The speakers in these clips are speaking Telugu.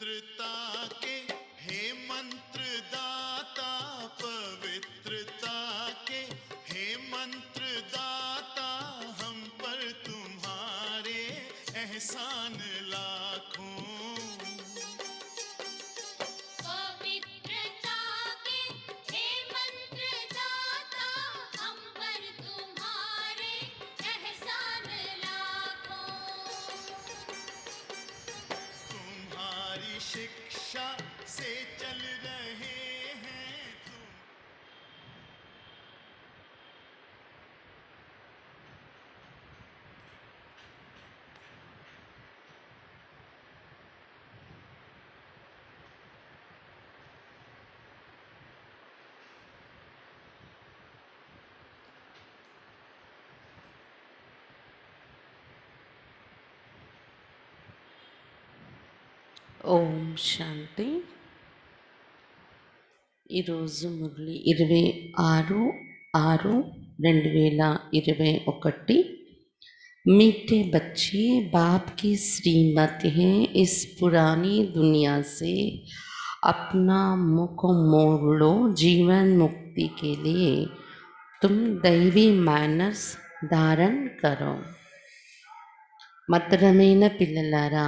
पवित्रता के हे मंत्र दाता, पवित्रता के हे मंत्र दाता, हम पर तुम्हारे एहसान लाखों। शिक्षा से चल रहे हैं तुम। ఓం శాంతి. ఈరోజు మురళి 26/6/2021। मीठे बच्चे, बाप की श्रीमत है, इस पुरानी दुनिया से अपना मुख मोड़ लो। जीवन मुक्ति के लिए तुम दैवी मैनर्स धारण करो। మధురమైన పిల్లలారా,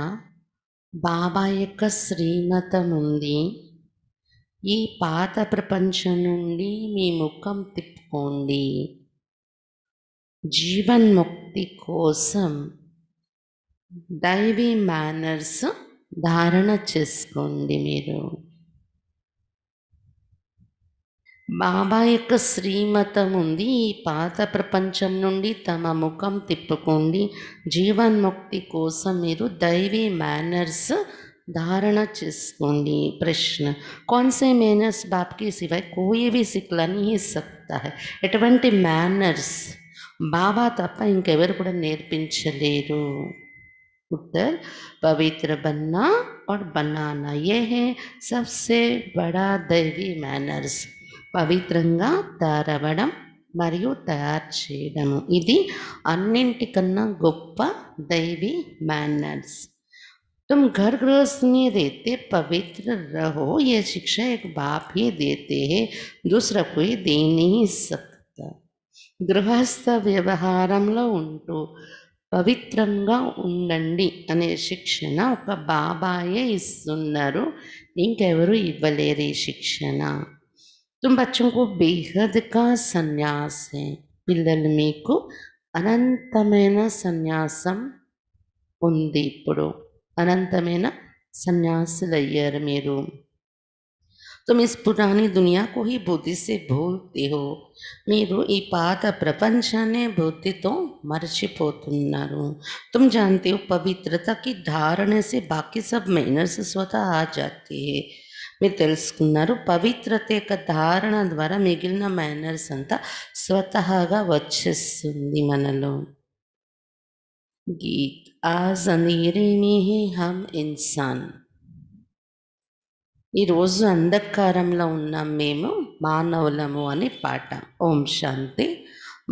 బాబా యొక్క శ్రీమతం ఉంది. ఈ పాత ప్రపంచం నుండి మీ ముఖం తిప్పుకోండి. జీవన్ముక్తి కోసం దైవీ మేనర్స్ ధారణ చేసుకోండి. మీరు బాబా యొక్క శ్రీమతం ఉంది. ఈ పాత ప్రపంచం నుండి తమ ముఖం తిప్పుకోండి. జీవన్ముక్తి కోసం మీరు దైవీ మేనర్స్ धारणा చేసుకోండి। प्रश्न, कौन से मैनर्स बाप के सिवाय कोई भी सिखला नहीं सकता है? ఎటువంటి मैनर्स बाबा తప్ప ఇంకెవరు కూడా నేర్పించలేరు। उत्तर, पवित्र बनना और बनाना, ये है सबसे बड़ा दैवी मैनर्स। పవిత్రంగా తయారవడం మరియు తయారు చేయడము, ఇది అన్నింటికన్నా గొప్ప దైవీ मैनर्स। तुम घर गृहस्थ में रहते पवित्र रहो, यह शिक्षा एक बाप ही देते हैं, दूसरा कोई दे नहीं सकता। గృహస్థ వ్యవహారంలో ఉంటూ పవిత్రంగా ఉండండి అనే శిక్షణ ఒక బాబాయే ఇస్తున్నారు, ఇంకెవరు ఇవ్వలేరు ఈ శిక్షణ। तुम बच्चों को बेहद का సన్యాస్ है, పిల్లలు మీకు అనంతమైన సన్యాసం ఉంది। ఇప్పుడు అనంతమైన సన్యాసులయ్యారు మీరు। तुम इस पुरानी दुनिया को ही बुद्धि से भूलते हो, మీరు ఈ పాత ప్రపంచాన్ని బుద్ధితో మర్చిపోతున్నారు। तुम जानते हो पवित्रता की धारणा से बाकी सब मैनर्स स्वतः आ जाते हैं, మీరు తెలుసుకున్నారు పవిత్రత యొక్క ధారణ ద్వారా మిగిలిన मैनर्स అంతా స్వతహాగా వచ్చేస్తుంది మనలో। गीत, आज अंधेरे में है हम इंसान। ఈరోజు అంధకారంలో ఉన్నాం మేము మానవులము అని పాట। ఓం శాంతి।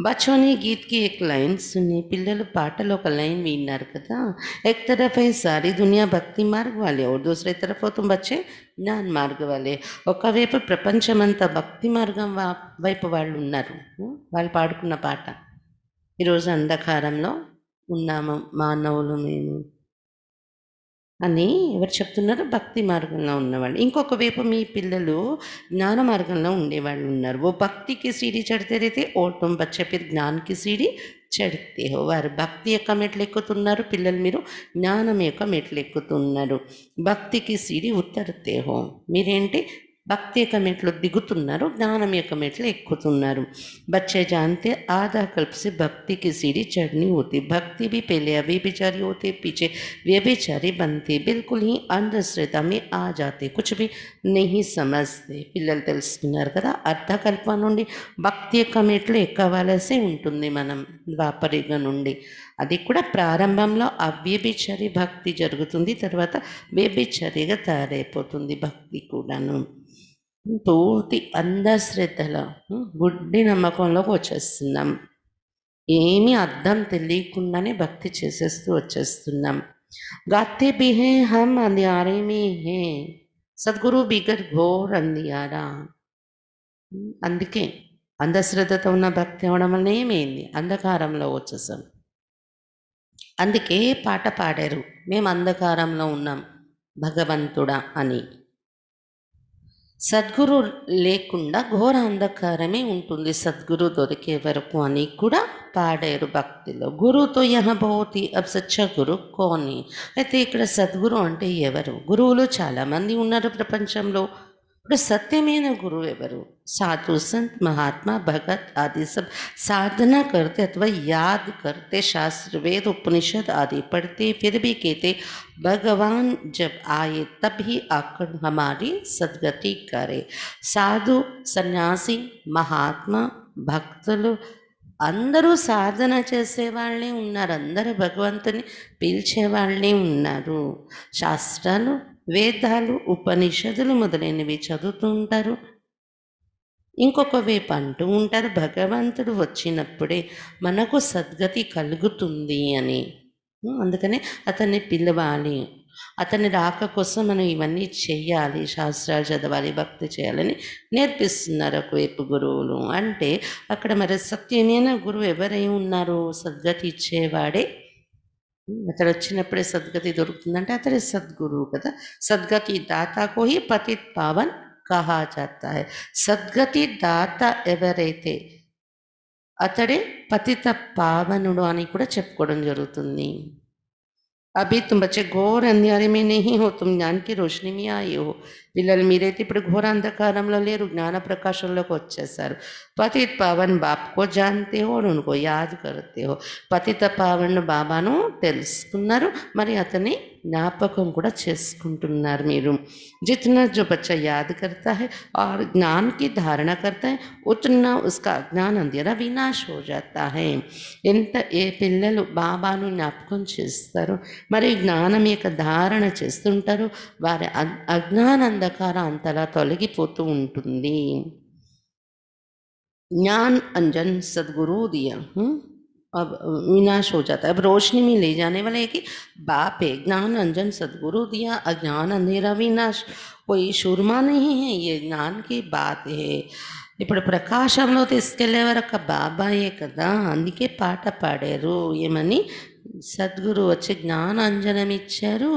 बच्चों ने गीत की एक लाइन सुनी, పిల్లలు పాటలో ఒక లైన్ విన్నారు కదా। एक तरफ है सारी दुनिया भक्ति मार्ग वाले और दूसरी तरफ हो तुम बच्चे జ్ఞాన మార్గ वाले। ఒకవైపు ప్రపంచమంతా భక్తి మార్గం వైపు వాళ్ళు ఉన్నారు, వాళ్ళు పాడుకున్న పాట। ఈరోజు అంధకారంలో ఉన్నాము మానవులు మేము అని ఎవరు చెప్తున్నారు? భక్తి మార్గంలో ఉన్నవాళ్ళు। ఇంకొక వైపు మీ పిల్లలు జ్ఞాన మార్గంలో ఉండేవాళ్ళు ఉన్నారు। वो भक्ति की सीढ़ी चढ़ते रहते और तुम बच्चे फिर ज्ञान की सीढ़ी चढ़ते हो। వారు భక్తి యొక్క మెట్లు ఎక్కుతున్నారు, పిల్లలు మీరు జ్ఞానం యొక్క మెట్లు ఎక్కుతున్నారు। భక్తికి సీడి ఉత్తరతే హో, మీరేంటి భక్తి యొక్క మెట్లు దిగుతున్నారు, జ్ఞానం యొక్క మెట్లు ఎక్కుతున్నారు। बच्चे जानते आधा कल्प से भक्ति की सीढ़ी चढ़नी होती, भक्ति भी पहले अव्यभिचारी होते, पीछे व्यभिचारी बनते, बिल्कुल ही अंधश्रद्धा में आ जाते, कुछ भी नहीं समझते। పిల్లలు తెలుసుకున్నారు కదా, అర్ధకల్పం నుండి భక్తి యొక్క మెట్లు ఎక్కవలసి ఉంటుంది మనం ద్వాపరిగ నుండి। అది కూడా ప్రారంభంలో అవ్యభిచారి భక్తి జరుగుతుంది, తర్వాత వ్యభిచారిగా తయారైపోతుంది భక్తి కూడాను। పూర్తి అంధశ్రద్ధలో గుడ్డి నమ్మకంలోకి వచ్చేస్తున్నాం, ఏమీ అర్థం తెలియకుండానే భక్తి చేసేస్తూ వచ్చేస్తున్నాం। गाते भी हैं हम अंधियारे में हैं సద్గురు బిగర్ ఘోర్ అందియారా. అందుకే అంధశ్రద్ధతో ఉన్న భక్తి అవడం వల్ల ఏమైంది, అంధకారంలో వచ్చేసాం. అందుకే పాట పాడారు, మేము అంధకారంలో ఉన్నాం భగవంతుడా అని. సద్గురు లేకుండా ఘోర అంధకారమే ఉంటుంది సద్గురు దొరికే వరకు అని కూడా పాడారు భక్తిలో. గురుతో యహ భవతి అబ్ సచ్చా గురు కోని. అయితే ఇక్కడ సద్గురు అంటే ఎవరు? గురువులు చాలామంది ఉన్నారు ప్రపంచంలో. ఇప్పుడు సత్యమైన గురువు ఎవరు? साधु संत महात्मा भगत आदि सब साधना करते अथवा याद करते, शास्त्र वेद उपनिषद आदि पढ़ते, फिर भी कहते भगवान जब आए तब ही आकर हमारी सद्गति करे. साधु సన్యాసి మహాత్మా భక్తులు అందరూ సాధన చేసేవాళ్ళే ఉన్నారు, అందరూ భగవంతుని పిలిచేవాళ్ళే ఉన్నారు. శాస్త్రాలు వేదాలు ఉపనిషదులు మొదలైనవి చదువుతూ ఉంటారు. ఇంకొక వైపు అంటూ ఉంటారు భగవంతుడు వచ్చినప్పుడే మనకు సద్గతి కలుగుతుంది అని. అందుకనే అతన్ని పిలవాలి, అతని రాక కోసం మనం ఇవన్నీ చెయ్యాలి, శాస్త్రాలు చదవాలి, భక్తి చేయాలని నేర్పిస్తున్నారు ఒకవైపు గురువులు. అంటే అక్కడ మరి సత్యమైన గురువు ఎవరై ఉన్నారు? సద్గతి ఇచ్చేవాడే. అతడు వచ్చినప్పుడే సద్గతి దొరుకుతుందంటే అతడే సద్గురువు కదా. సద్గతి దాతాకో హి పతిత్ పావన్ కహా జాతా హై. సద్గతి దాత ఎవరైతే అతడే పతిత పావనుడు అని కూడా చెప్పుకోవడం జరుగుతుంది. అభి తుమ్ బచ్చే ఘోర అంధేరే మే నహీ హో, తుమ్ జ్ఞాన్ కి రోషని మే ఆయే హో. పిల్లలు మీరైతే ఇప్పుడు ఘోర అంధకారంలో లేరు, జ్ఞాన ప్రకాశంలోకి వచ్చేసారు. పతిత పావన్ బాప్కో జాన్తే హో और उनको याद करते हो. పతిత పావన్ బాబాను తెలుసుకున్నారు, మరి అతని జ్ఞాపకం కూడా చేసుకుంటున్నారు మీరు. जितना जो बच्चा याद करता है और ज्ञान की धारणा करता है उतना उसका अज्ञान अंधेरा विनाश हो जाता है. ఎంత ఏ పిల్లలు బాబాను జ్ఞాపకం చేస్తారు, మరి జ్ఞానం యొక్క ధారణ చేస్తుంటారు, వారి అజ్ఞాన అంధకార అంతలా తొలగిపోతూ ఉంటుంది. ज्ञान अंजन सदगुरु दिया अब विनाश हो जाता है. अब रोशनी में ले जाने वाला है कि बाप है, ज्ञान अंजन सदगुरु दिया, अज्ञान अंधेरा विनाश. कोई शूरमा नहीं है, ये ज्ञान की बात है. ఇప్పుడు ప్రకాశంలో తీసుకెళ్లే వరకు బాబాయే కదా. అందుకే పాట పాడారు ఏమని, సద్గురు వచ్చి జ్ఞానాంజనం ఇచ్చారు,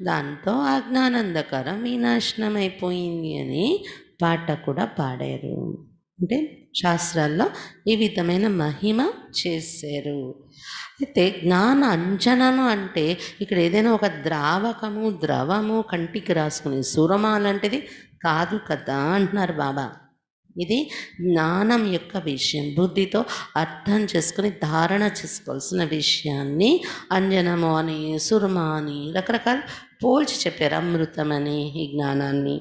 దాంతో అజ్ఞానంధకారం వినాశనం అయిపోయింది అని పాట కూడా పాడారు. అంటే శాస్త్రాల్లో ఈ విధమైన మహిమ చేశారు. అయితే జ్ఞాన అంజనము అంటే ఇక్కడ ఏదైనా ఒక ద్రావకము ద్రవము కంటికి రాసుకుని సురమ లాంటిది కాదు కదా అంటున్నారు బాబా. ఇది జ్ఞానం యొక్క విషయం, బుద్ధితో అర్థం చేసుకుని ధారణ చేసుకోవాల్సిన విషయాన్ని అంజనము అని సురమ అని రకరకాల పోల్చి చెప్పారు. అమృతం అని ఈ జ్ఞానాన్ని.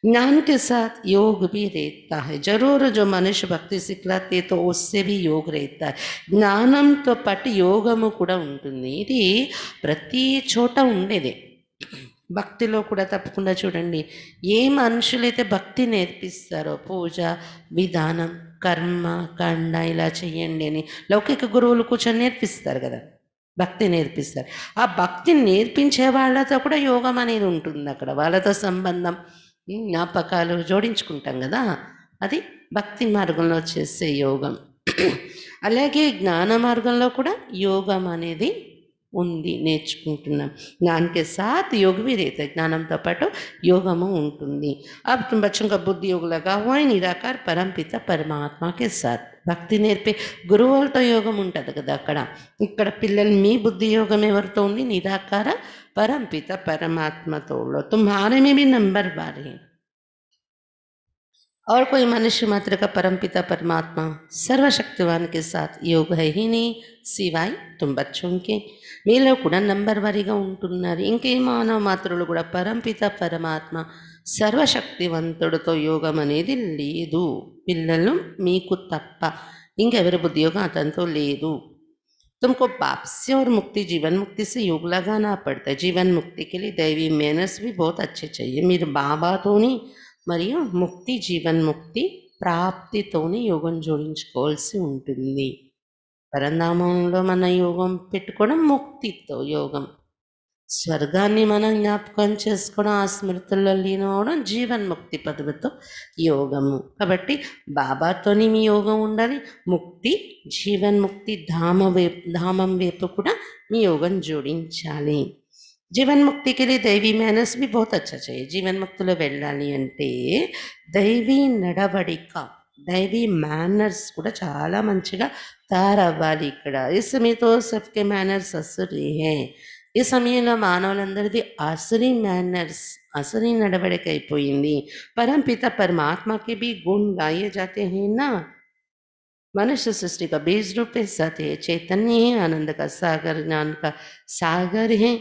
ज्ञान के साथ योग भी रहता है. जरूर जो मनुष्य भक्ति सिखलाते तो उससे भी योग रहता है. జ్ఞానంతో పాటు యోగము కూడా ఉంటుంది. ఇది ప్రతి చోట ఉండేదే, భక్తిలో కూడా తప్పకుండా చూడండి. ఏ మనుషులైతే భక్తి నేర్పిస్తారో, పూజ విధానం కర్మ కండ ఇలా చెయ్యండి అని లౌకిక గురువులు కూర్చొని నేర్పిస్తారు కదా, భక్తి నేర్పిస్తారు. ఆ భక్తి నేర్పించే వాళ్ళతో కూడా యోగం అనేది ఉంటుంది అక్కడ, వాళ్ళతో సంబంధం జ్ఞాపకాలు జోడించుకుంటాం కదా, అది భక్తి మార్గంలో చేసే యోగం. అలాగే జ్ఞాన మార్గంలో కూడా యోగం అనేది ఉంది, నేర్చుకుంటున్నాం. జ్ఞాన్కే సాత్ योग भी रहता है, జ్ఞానంతో పాటు యోగము ఉంటుంది. अब तुम बच्चों का बुद्धि योग लगा हुआ है निराकार परम पिता परमात्मा के साथ. భక్తి నేర్పే గురువులతో యోగం ఉంటుంది కదా అక్కడ. ఇక్కడ పిల్లలు మీ బుద్ధి యోగం ఎవరితో ఉంది? నిరాకార परमपिता परमात्मा तोड़ो. तुम्हारे में भी नंबर 12 है. और कोई मनुष्य मात्र का परमपिता परमात्मा सर्वशक्तिवान के साथ योग है ही नहीं सिवाय तुम बच्चों के. మీలో కూడా నంబర్ వారీగా ఉంటున్నారు. ఇంకే మానవ మాత్రులు కూడా పరంపిత పరమాత్మ సర్వశక్తివంతుడితో యోగం అనేది లేదు. పిల్లలు మీకు తప్ప ఇంకెవరి బుద్ధి యోగం అతనితో లేదు. तुमको बाप से और मुक्ति जीवन मुक्ति से योग लगाना पड़ता है. जीवन मुक्ति के लिए दैवी मेहनत भी बहुत अच्छे चाहिए. మీరు బాబాతోని మరియు ముక్తి జీవన్ ముక్తి ప్రాప్తితోని యోగం జోడించుకోవాల్సి ఉంటుంది. పరంధామంలో మన యోగం పెట్టుకోవడం ముక్తితో యోగం. స్వర్గాన్ని మనం జ్ఞాపకం చేసుకోవడం, ఆ స్మృతుల్లో లీనం అవడం జీవన్ముక్తి పదవితో యోగము. కాబట్టి బాబాతోని మీ యోగం ఉండాలి. ముక్తి, జీవన్ముక్తి ధామం వైపు కూడా మీ యోగం జోడించాలి. जीवन मुक्ति के लिए दैवी मैनर्स भी बहुत अच्छा चाहिए. जीवन मुक्तिలో వెళ్ళాలి అంటే దైవీ నడవడిక, దైవీ మేనర్స్ కూడా చాలా మంచిగా తయారవ్వాలి. ఇక్కడ ఈ సమయంతో సబ్కే మేనర్స్ అసురీ హే. ఈ సమయంలో మానవులందరిది అసురీ మేనర్స్, అసురీ నడవడిక అయిపోయింది. परमपिता परमात्मा के भी गुण गाए जाते हैं ना. मनुष्य सृष्टि का बीज रूप है, सत्य है, चैतन्य है, आनंद का सागर, ज्ञान का सागर है.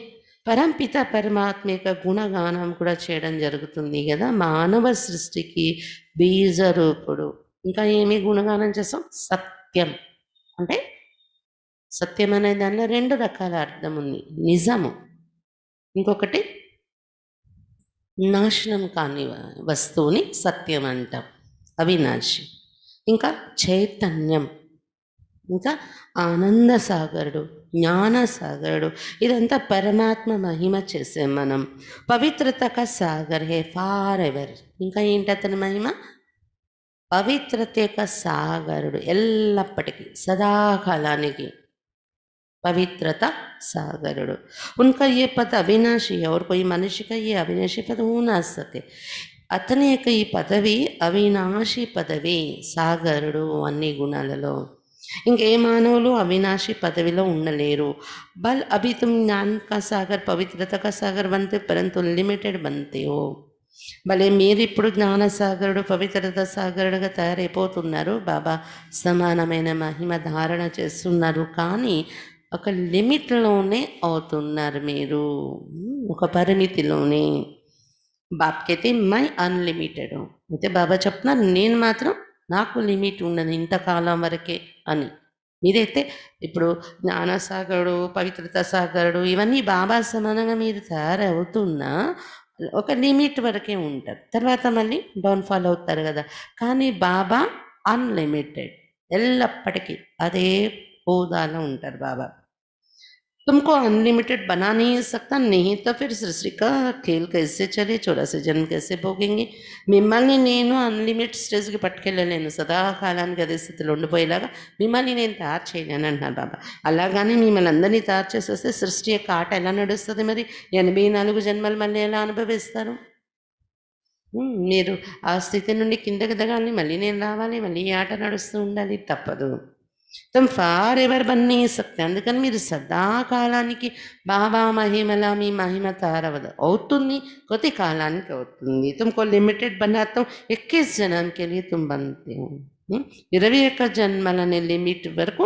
పరంపిత పరమాత్మ యొక్క గుణగానం కూడా చేయడం జరుగుతుంది కదా. మానవ సృష్టికి బీజరూపుడు. ఇంకా ఏమి గుణగానం చేస్తాం? సత్యం. అంటే సత్యం అనే దానిలో రెండు రకాల అర్థం ఉంది. నిజము, ఇంకొకటి నాశనం కాని వస్తువుని సత్యం అంటాం, అవినాశి. ఇంకా చైతన్యం, ఇంకా ఆనంద సాగరుడు, జ్ఞాన సాగరుడు. ఇదంతా పరమాత్మ మహిమ చేసాం మనం. పవిత్రత కా సాగర్ హే ఫార్ ఎవర్. ఇంకా ఏంటి అతని మహిమ? పవిత్రత యొక్క సాగరుడు, ఎల్లప్పటికీ సదాకాలానికి पवित्रता सागरुడు. उनका ये पद अविनाशी है और कोई मनुष्य का ये अविनाशी पद हो ना सके. అతని యొక్క ఈ పదవి అవినాశి పదవి, సాగరుడు అన్ని గుణాలలో. ఇంకే మానవులు అవినాశి పదవిలో ఉండలేరు. బల్ అభి తుమ్ జ్ఞాన్ కా సాగర్, పవిత్రత కా సాగర్ बनते परंतु लिमिटेड बनते हो. భలే మీరు ఇప్పుడు జ్ఞానసాగరుడు, పవిత్రత సాగరుడుగా తయారైపోతున్నారు. బాబా సమానమైన మహిమ ధారణ చేస్తున్నారు. కానీ ఒక లిమిట్లోనే అవుతున్నారు మీరు, ఒక పరిమితిలోనే. బాప్కైతే మై అన్లిమిటెడ్. అయితే బాబా చెప్తున్నారు నేను మాత్రం నాకు లిమిట్ ఉండదు, ఇంతకాలం వరకే అని. మీరైతే ఇప్పుడు జ్ఞానసాగరుడు, పవిత్రత సాగరుడు ఇవన్నీ బాబా సమానంగా మీరు తయారవుతున్నా ఒక లిమిట్ వరకే ఉంటారు, తర్వాత మళ్ళీ డౌన్ఫాల్ అవుతారు కదా. కానీ బాబా అన్లిమిటెడ్, ఎల్లప్పటికీ అదే హోదాలో ఉంటారు బాబా. तुमको अनलिमिटेड बना नहीं सकता, नहीं तो फिर सृष्टि का खेल कैसे चले, 84 जन्म कैसे भोगेंगे. మిమ్మల్ని నేను అన్లిమిటెడ్ స్టేజ్కి పట్టుకెళ్ళలేను, సదాకాలానికి అదే స్థితిలో ఉండిపోయేలాగా మిమ్మల్ని నేను తయారు చేయలేను అంటున్నారు బాబా. అలాగానే మిమ్మల్ని అందరినీ తయారు చేసేస్తే సృష్టి యొక్క ఆట ఎలా నడుస్తుంది? మరి 84 జన్మలు మళ్ళీ ఎలా అనుభవిస్తారు? మీరు ఆ స్థితి నుండి కిందకి దిగాలి, మళ్ళీ నేను రావాలి, మళ్ళీ ఈ ఆట నడుస్తూ ఉండాలి, తప్పదు. తుమ్ ఫార్ ఎవర్ బన్నీ సక్తే. అందుకని మీరు సదాకాలానికి బాబా మహిమలా మీ మహిమ తారవదు, అవుతుంది, కొద్ది కాలానికి అవుతుంది. తుమ్కో లిమిటెడ్ బనాతా హూ, 21 జన్మ కే లియే తుమ్ బన్తే హో. 21 జన్మలనే లిమిట్ వరకు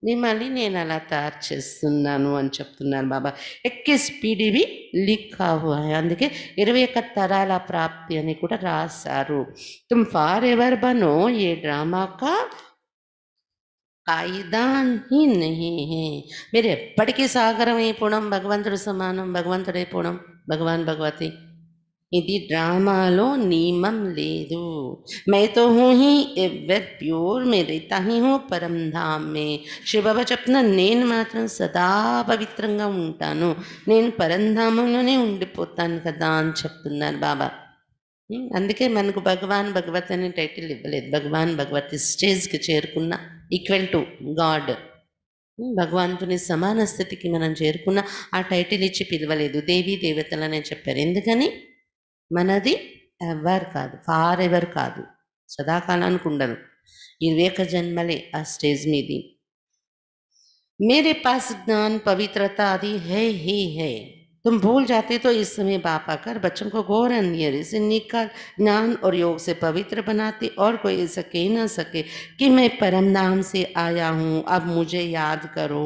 మిమ్మల్ని నేను అలా తయారు చేస్తున్నాను అని చెప్తున్నారు బాబా. 21 పీడీవి లిఖా హువా హై. అందుకే 21 తరాల ప్రాప్తి అని కూడా రాశారు. తుమ్ ఫార్ ఎవర్ బనో, ఏ డ్రామా కా కాయిదా హీ నహీ హే. మీరు ఎప్పటికీ సాగరం అయిపోవడం, భగవంతుడు సమానం, భగవంతుడైపోవడం, భగవాన్ భగవతి, ఇది డ్రామాలో నియమం లేదు. मैं तो हूँ ही एवर प्योर, मैं रहता ही हूँ परम धाम में. శివబాబా చెప్తున్నా నేను మాత్రం సదా పవిత్రంగా ఉంటాను, నేను పరంధామంలోనే ఉండిపోతాను కదా అని చెప్తున్నారు బాబా. అందుకే మనకు భగవాన్ భగవత్ అనే టైటిల్ ఇవ్వలేదు. భగవాన్ భగవతి స్టేజ్కి చేరుకున్న, ఈక్వల్ టు గాడ్, భగవంతుని సమాన స్థితికి మనం చేరుకున్న ఆ టైటిల్ ఇచ్చి పిలవలేదు. దేవీ దేవతలనే చెప్పారు. ఎందుకని? మనది ఎవర్ కాదు, ఫార్ ఎవర్ కాదు, సదాకాలానికి ఉండదు, 21 జన్మలే ఆ స్టేజ్ మీది. मेरे पास ज्ञान पवित्रता आदि है ही है. तुम भूल जाते तो इस समय बाप आकर बच्चों को घोर अंधेरे से निकाल ज्ञान और योग से पवित्र बनाते, और कोई ऐसा कह ना सके कि मैं परम नाम से आया हूँ, अब मुझे याद करो.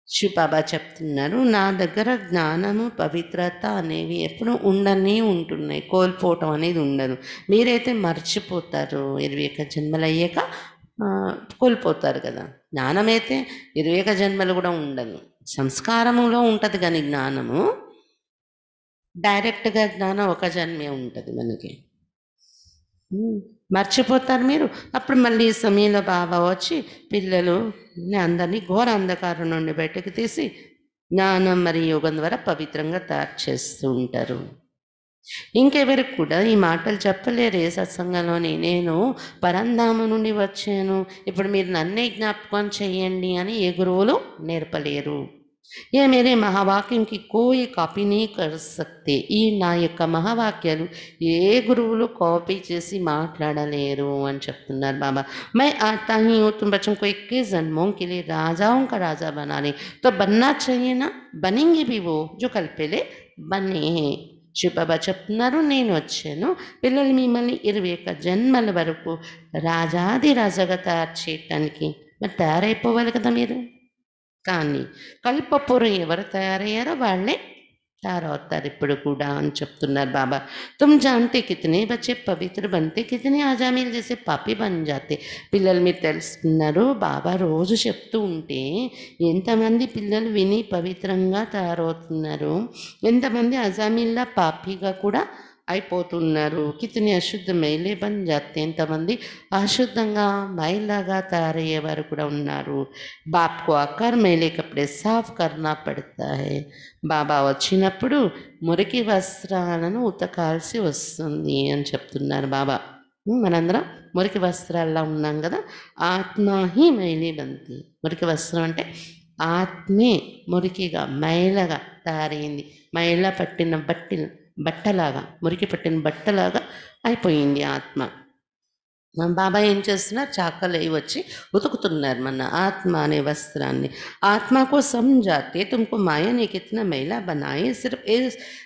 శివ బాబా చెప్తున్నారు, నా దగ్గర జ్ఞానము, పవిత్రత అనేవి ఎప్పుడు ఉండనే ఉంటున్నాయి, కోల్పోవటం అనేది ఉండదు. మీరైతే మర్చిపోతారు, 21 జన్మలు అయ్యాక కోల్పోతారు కదా. జ్ఞానమైతే 21 జన్మలు కూడా ఉండదు, సంస్కారములో ఉంటుంది. కానీ జ్ఞానము డైరెక్ట్గా జ్ఞానం ఒక జన్మే ఉంటుంది మనకి. మర్చిపోతారు మీరు. అప్పుడు మళ్ళీ ఈ సమయంలో బాబా వచ్చి పిల్లలు అందరినీ ఘోర అంధకారం నుండి బయటకు తీసి జ్ఞానం మరియు యోగం ద్వారా పవిత్రంగా తయారు చేస్తూ ఉంటారు. ఇంకెవరికి కూడా ఈ మాటలు చెప్పలేరు ఏ సత్సంగంలోని. నేను పరంధామం నుండి వచ్చాను, ఇప్పుడు మీరు నన్నే జ్ఞాపకం చెయ్యండి అని ఏ గురువులు నేర్పలేరు. ये मेरे महावाक्యం की कोई కాపీ नहीं कर सकते. ఈ నా యొక్క మహావాక్యాలు ఏ గురువులు కాపీ చేసి మాట్లాడలేరు అని చెప్తున్నారు బాబా. मैं आता ही हूँ तुम बच्चों को 21 जन्मों के लिए राजाओं का राजा बनाने, तो बनना चाहिए ना, बनेंगे भी वो जो कल पहले बने हैं. శివబాబా చెప్తున్నారు, నేను వచ్చాను పిల్లలు మిమ్మల్ని 21 జన్మల వరకు రాజాది రాజాగా తయారు చేయటానికి. మరి తయారైపోవాలి కదా మీరు. కానీ కల్పపురం ఎవరు తయారయ్యారో వాళ్ళే తయారవుతారు ఇప్పుడు కూడా అని చెప్తున్నారు బాబా. తుమ్ జాంతే కితనే బచ్చే పవిత్ర బంతే కితనే ఆజామీలు చేసే పాపి బన్ జాతే. పిల్లలు మీరు తెలుసుకున్నారు, బాబా రోజు చెప్తూ ఉంటే ఎంతమంది పిల్లలు విని పవిత్రంగా తయారవుతున్నారు, ఎంతమంది అజామీల్లా పాపిగా కూడా అయిపోతున్నారు. కితని అశుద్ధ మైలే బన్ జాతే. ఎంతమంది అశుద్ధంగా మైలాగా తయారయ్యేవారు కూడా ఉన్నారు. బాప్కు ఆకార్ మైలే కప్పుడే సాఫ్ కర్నా పడతా హై. బాబా వచ్చినప్పుడు మురికి వస్త్రాలను ఉతకాల్సి వస్తుంది అని చెప్తున్నారు బాబా. మనందరం మురికి వస్త్రాల్లో ఉన్నాం కదా. ఆత్మ హి మైలే బంతి. మురికి వస్త్రం అంటే ఆత్మే మురికిగా మైలగా తయారైంది. మైల పట్టిన బట్టలాగా, మురికి పట్టిన బట్టలాగా అయిపోయింది ఆత్మ. బాబా ఏం చేస్తున్నారు, చాకలు వచ్చి ఉతుకుతున్నారు మన ఆత్మ అనే వస్త్రాన్ని. आत्मा को समझाते तुमको माया ने कितना मैला बनाए. सिर्फ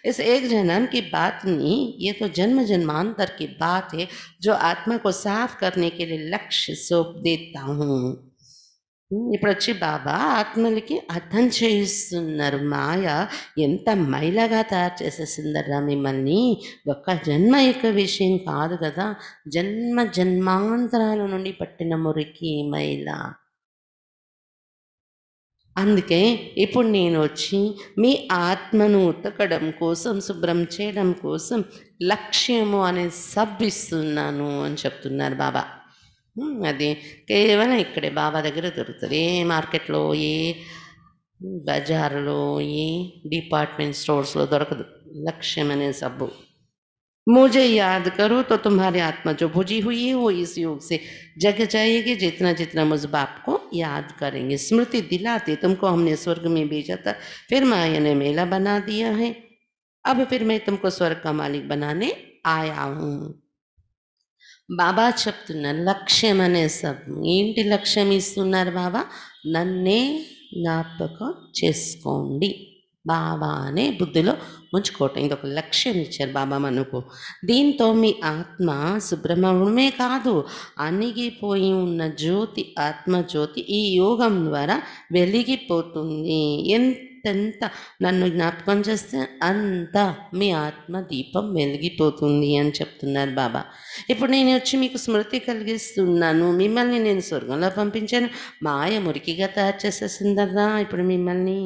इस एक जन्म की बात नहीं, ये तो जन्म जन्मांतर की बात है जो आत्मा को साफ करने के लिए लक्ष्य सौंप देता हूँ. ఇప్పుడు వచ్చి బాబా ఆత్మలకి అర్థం చేయిస్తున్నారు. మాయ ఎంత మైలగా తయారు చేసేసిందరా మిమ్మల్ని. ఒక్క జన్మ యొక్క విషయం కాదు కదా, జన్మ జన్మాంతరాల నుండి పట్టిన మురికి మైల. అందుకే ఇప్పుడు నేను వచ్చి మీ ఆత్మను ఉతకడం కోసం, శుభ్రం చేయడం కోసం లక్ష్యము అనే సబ్ ఇస్తున్నాను అని చెప్తున్నారు బాబా. అది కేవలం ఇక్కడే బాబా దగ్గర దొరుకుతుంది. ఏ మార్కెట్లో, ఏ బజారులో, ఏ డిపార్ట్మెంట్ స్టోర్స్లో దొరకదు లక్ష్యం అనే సబ్బు. मुझे याद करो तो तुम्हारी आत्मा जो बुझी हुई है वो इस योग से जग जाएगी. जितना जितना मुझ बाप को याद करेंगे. स्मृति दिलाते तुमको हमने स्वर्ग में भेजा था, फिर माया ने मेला बना दिया है. अब फिर मैं तुमको स्वर्ग का मालिक बनाने आया हूँ. బాబా చెప్తున్నారు లక్ష్యం అనే సబ్. ఏంటి లక్ష్యం ఇస్తున్నారు బాబా? నన్నే జ్ఞాపకం చేసుకోండి, బాబా అనే బుద్ధిలో ఉంచుకోవటం. ఇదొక లక్ష్యం ఇచ్చారు బాబా మనకు. దీంతో మీ ఆత్మ సుబ్రహ్మణ్యమే కాదు, అణిగిపోయి ఉన్న జ్యోతి, ఆత్మజ్యోతి ఈ యోగం ద్వారా వెలిగిపోతుంది. ఎంత నన్ను జ్ఞాపకం చేస్తే అంత మీ ఆత్మ దీపం వెలిగిపోతుంది అని చెప్తున్నారు బాబా. ఇప్పుడు నేను వచ్చి మీకు స్మృతి కలిగిస్తున్నాను, మిమ్మల్ని నేను స్వర్గంలో పంపించాను. మాయ మురికిగా తయారు చేసేసిందరా ఇప్పుడు మిమ్మల్ని.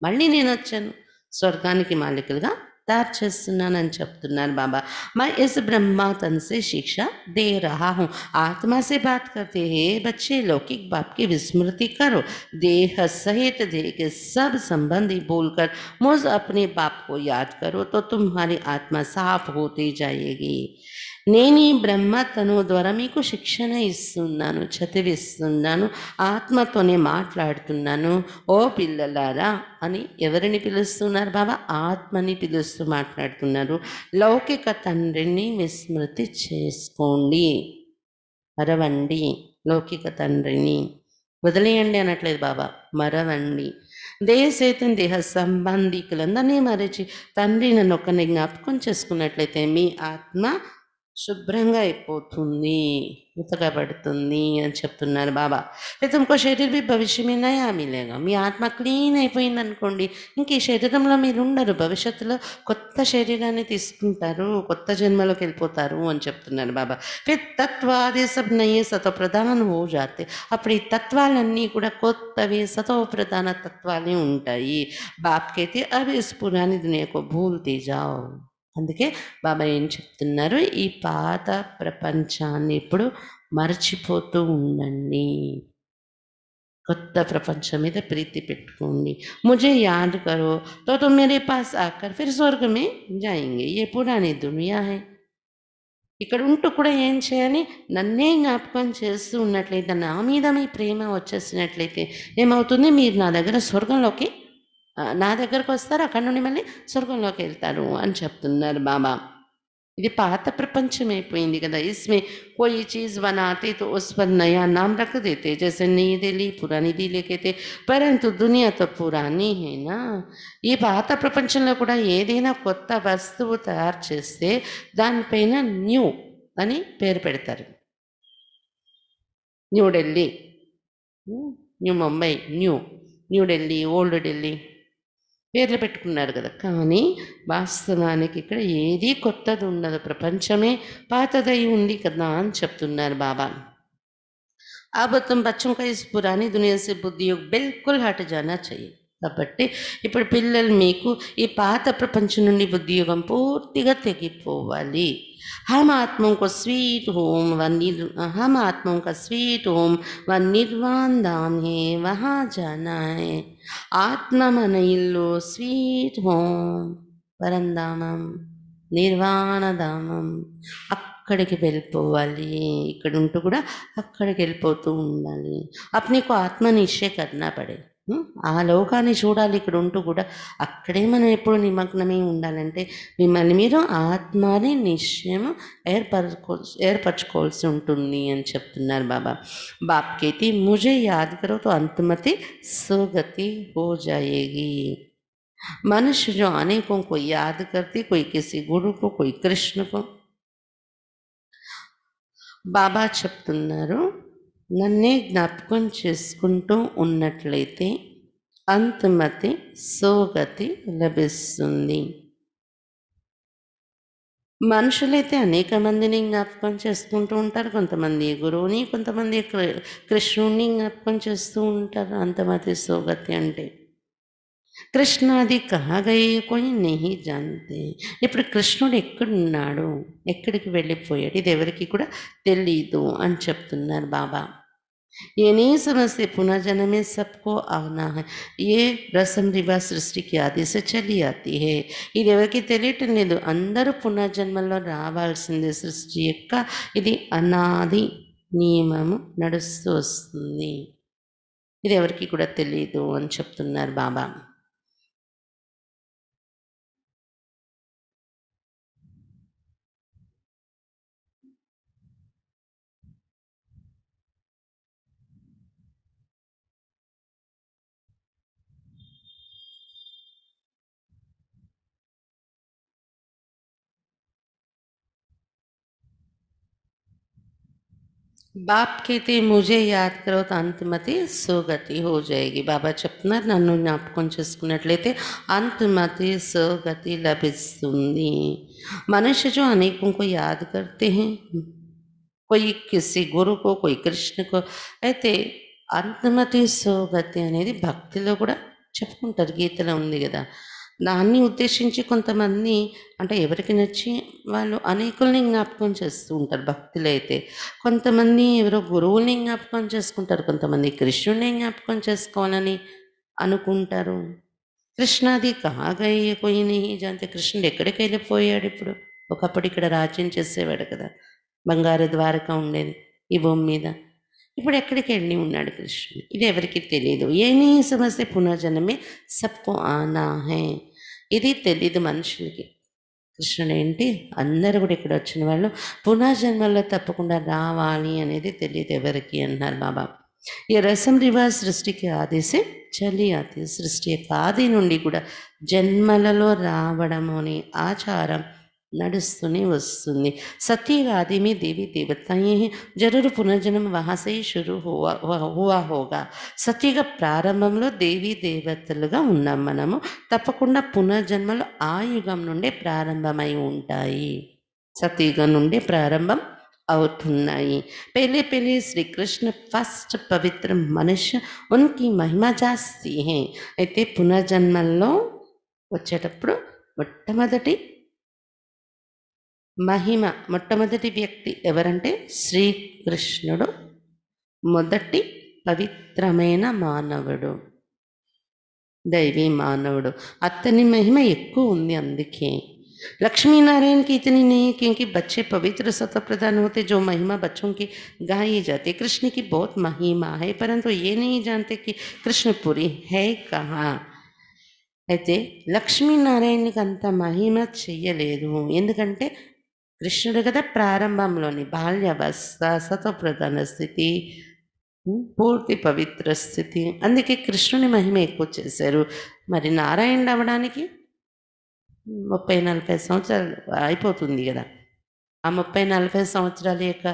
మళ్ళీ నేను వచ్చాను స్వర్గానికి మాలికులుగా तैयार చేస్తున్నానని చెప్తున్నారు బాబా. मैं इस ब्रह्मा तन से शिक्षा दे रहा हूँ. आत्मा से बात करते हैं बच्चे, लौकिक बाप की विस्मृति करो. देह सहित देह के सब संबंधी बोलकर मुझ अपने बाप को याद करो तो तुम्हारी आत्मा साफ होती जाएगी. నేను ఈ బ్రహ్మ తనువు ద్వారా మీకు శిక్షణ ఇస్తున్నాను, చదివిస్తున్నాను, ఆత్మతోనే మాట్లాడుతున్నాను. ఓ పిల్లలారా అని ఎవరిని పిలుస్తున్నారు బాబా? ఆత్మని పిలుస్తూ మాట్లాడుతున్నారు. లౌకిక తండ్రిని విస్మృతి చేసుకోండి, మరవండి. లౌకిక తండ్రిని వదిలేయండి అనట్లేదు బాబా, మరవండి. దేశేతం దేహ సంబంధికులందరినీ మరచి తండ్రి నన్ను ఒక్కరిని జ్ఞాపకం చేసుకున్నట్లయితే మీ ఆత్మ శుభ్రంగా అయిపోతుంది, ఉతకబడుతుంది అని చెప్తున్నారు బాబా. అయితే తుమ్కో శరీర్ బి భవిష్యమే నయా మిలేగా. మీ ఆత్మ క్లీన్ అయిపోయింది అనుకోండి, ఇంక ఈ శరీరంలో మీరు ఉండరు. భవిష్యత్తులో కొత్త శరీరాన్ని తీసుకుంటారు, కొత్త జన్మలోకి వెళ్ళిపోతారు అని చెప్తున్నారు బాబా. ఫిర్ తత్వాది సబ్ నయే సతో ప్రధాన హో జాతే. అప్పుడు ఈ తత్వాలన్నీ కూడా కొత్తవి, సతో ప్రధాన తత్వాలే ఉంటాయి. బాప్కైతే అవి ఇస్ పురాని దునియాకు భూల్తే జాओ. అందుకే బాబా ఏం చెప్తున్నారు, ఈ పాత ప్రపంచాన్ని ఇప్పుడు మర్చిపోతూ ఉండండి. కొత్త ప్రపంచం మీద ప్రీతి పెట్టుకోండి. मुझे याद करो तो तुम मेरे पास आकर फिर स्वर्ग में जाएंगे. ये पुरानी दुनिया है. ఇక్కడ ఉంటూ కూడా ఏం చేయాలి? నన్నే జ్ఞాపకం చేస్తూ ఉన్నట్లయితే, నా మీద మీ ప్రేమ వచ్చేసినట్లయితే ఏమవుతుంది? మీరు నా దగ్గర స్వర్గంలోకి నా దగ్గరకు వస్తారు, అక్కడి నుండి మళ్ళీ స్వర్గంలోకి వెళ్తారు అని చెప్తున్నారు బాబా. ఇది పాత ప్రపంచం అయిపోయింది కదా. ఇస్మే कोई चीज़ बनाते तो उस पर नया नाम रख देते, जैसे नई दिल्ली पुरानी दिल्ली कहते, परंतु दुनिया तो पुरानी है ना. ఈ పాత ప్రపంచంలో కూడా ఏదైనా కొత్త వస్తువు తయారు చేస్తే దానిపైన న్యూ అని పేరు పెడతారు. న్యూఢిల్లీ, న్యూ ముంబై, న్యూఢిల్లీ, ఓల్డ్ ఢిల్లీ పేర్లు పెట్టుకున్నారు కదా. కానీ వాస్తవానికి ఇక్కడ ఏది కొత్తది ఉండదు, ప్రపంచమే పాతదై ఉంది కదా అని చెప్తున్నారు బాబా. अब तुम बच्चों का इस पुरानी दुनिया से बुद्धि योग बिल्कुल हट जाना चाहिए. కాబట్టి ఇప్పుడు పిల్లలు మీకు ఈ పాత ప్రపంచం నుండి బుద్ధియోగం పూర్తిగా తెగిపోవాలి. हम आत्माओं को स्वीट होम हम आत्माओं का स्वीट होम व निर्वाण धाम है, वहाँ जाना है. ఆత్మ మన ఇల్లు, స్వీట్ హోమ్ పరంధామం, నిర్వాణధామం, అక్కడికి వెళ్ళిపోవాలి. ఇక్కడ ఉంటూ కూడా అక్కడికి వెళ్ళిపోతూ ఉండాలి. అప్నీకు ఆత్మ నిశ్చయ కర్నా పడే, ఆ లోకాన్ని చూడాలి. ఇక్కడ ఉంటూ కూడా అక్కడే మనం ఎప్పుడు నిమగ్నమై ఉండాలంటే మిమ్మల్ని మీరు ఆత్మని నిశ్చయం ఏర్పరచుకోవాల్సి ఉంటుంది అని చెప్తున్నారు బాబా. బాప్కైతే ముझे याद करो तो अंतमति सुगति हो जाएगी. मनुष्य जो अनेकों को याद करती, कोई किसी गुरु को, कोई कृष्ण को. బాబా చెప్తున్నారు, నన్నే జ్ఞాపకం చేసుకుంటూ ఉన్నట్లయితే అంతమతి సోగతి లభిస్తుంది. మనుషులైతే అనేక మందిని జ్ఞాపకం చేసుకుంటూ ఉంటారు. కొంతమంది గురువుని, కొంతమంది కృష్ణుడిని జ్ఞాపకం చేస్తూ ఉంటారు. అంతమతి సోగతి అంటే కృష్ణాది కహా గయే కోయి నహీ జాన్తే. ఇప్పుడు కృష్ణుడు ఎక్కడున్నాడు, ఎక్కడికి వెళ్ళిపోయాడు, ఇది ఎవరికి కూడా తెలీదు అని చెప్తున్నారు బాబా. ये नहीं समझते पुनर्जन्म में सबको आना है. ये रस्म रिवाज सृष्टि की आदि से चली आती है. ఇది ఎవరికి తెలియటం లేదు. అందరూ పునర్జన్మల్లో రావాల్సిందే. సృష్టి యొక్క ఇది అనాది నియమము నడుస్తూ వస్తుంది. ఇది ఎవరికి కూడా తెలియదు అని చెప్తున్నారు బాబా. బాప్ कहते मुझे याद करो तो अंतमति सुगति हो जाएगी. బాబా చెప్తున్నారు, నన్ను జ్ఞాపకం చేసుకున్నట్లయితే अंतमति सुगति లభిస్తుంది. मनुष्य जो अनेकों को याद करते हैं, कोई किसी गुरु को, कोई कृष्ण को, అయితే అంతమతి సుగతి అనేది భక్తిలో కూడా చెప్పుకుంటారు. గీతలో ఉంది కదా. దాన్ని ఉద్దేశించి కొంతమంది అంటే ఎవరికి నచ్చి వాళ్ళు అనేకుల్ని జ్ఞాపకం చేస్తూ ఉంటారు భక్తులు అయితే. కొంతమంది ఎవరో గురువుల్ని జ్ఞాపకం చేసుకుంటారు, కొంతమంది కృష్ణుడిని జ్ఞాపకం చేసుకోవాలని అనుకుంటారు. కృష్ణాది కహా గయే కోయి నహీ జాన్తే. కృష్ణుడు ఎక్కడికి వెళ్ళిపోయాడు ఇప్పుడు? ఒకప్పుడు ఇక్కడ రాజ్యం చేసేవాడు కదా, బంగారు ద్వారక ఉండేది ఈ భూమి మీద. ఇప్పుడు ఎక్కడికి వెళ్ళి ఉన్నాడు కృష్ణుడు, ఇది ఎవరికి తెలియదు. ఏమీ సమస్య పునర్జన్మే సబ్కో ఆనా హై. ఇది తెలీదు మనుషులకి. కృష్ణుడు ఏంటి, అందరూ కూడా ఇక్కడ వచ్చిన వాళ్ళు పునర్జన్మల్లో తప్పకుండా రావాలి అనేది తెలియదు ఎవరికి అన్నారు బాబా. ఈ రసం రివాజ్ సృష్టికి ఆదేశే చలి ఆది. సృష్టి యొక్క ఆది నుండి కూడా జన్మలలో రావడము అనే ఆచారం నడుస్తూనే వస్తుంది. సత్యయుగ ఆది में देवी देवताएं हैं, जरूर पुनर्जन्म वहाँ से ही शुरू हुआ होगा. సత్యయుగ ప్రారంభంలో దేవీ దేవతలుగా ఉన్నాం మనము. తప్పకుండా పునర్జన్మలు ఆ యుగం నుండే ప్రారంభమై ఉంటాయి. సత్యయుగం నుండే ప్రారంభం అవుతున్నాయి. पहले पहले श्री कृष्ण फर्स्ट पवित्र मनुष्य, उनकी महिमा जास्ती है. అయితే పునర్జన్మల్లో వచ్చేటప్పుడు మొట్టమొదటి మహిమ, మొట్టమొదటి వ్యక్తి ఎవరంటే శ్రీకృష్ణుడు మొదటి పవిత్రమైన మానవుడు, దైవీ మానవుడు. అతని మహిమ ఎక్కువ ఉంది. అందుకే लक्ष्मी नारायण की इतनी नहीं, क्योंकि बच्चे पवित्र स्वतः प्रधान होते, जो महिमा बच्चों की गाई जाती। कृष्ण की बहुत महिमा है, परंतु ये नहीं जानते कि कृष्णपुरी है कहाँ। అయితే లక్ష్మీనారాయణకి అంత మహిమ చెయ్యలేదు. ఎందుకంటే కృష్ణుడు కదా ప్రారంభంలోని బాల్యావస్థ, సతోప్రధాన స్థితి, పూర్తి పవిత్ర స్థితి. అందుకే కృష్ణుని మహిమ ఎక్కువ చేశారు. మరి నారాయణుడు అవ్వడానికి 30-40 సంవత్సరాలు అయిపోతుంది కదా. ఆ 30-40 సంవత్సరాల యొక్క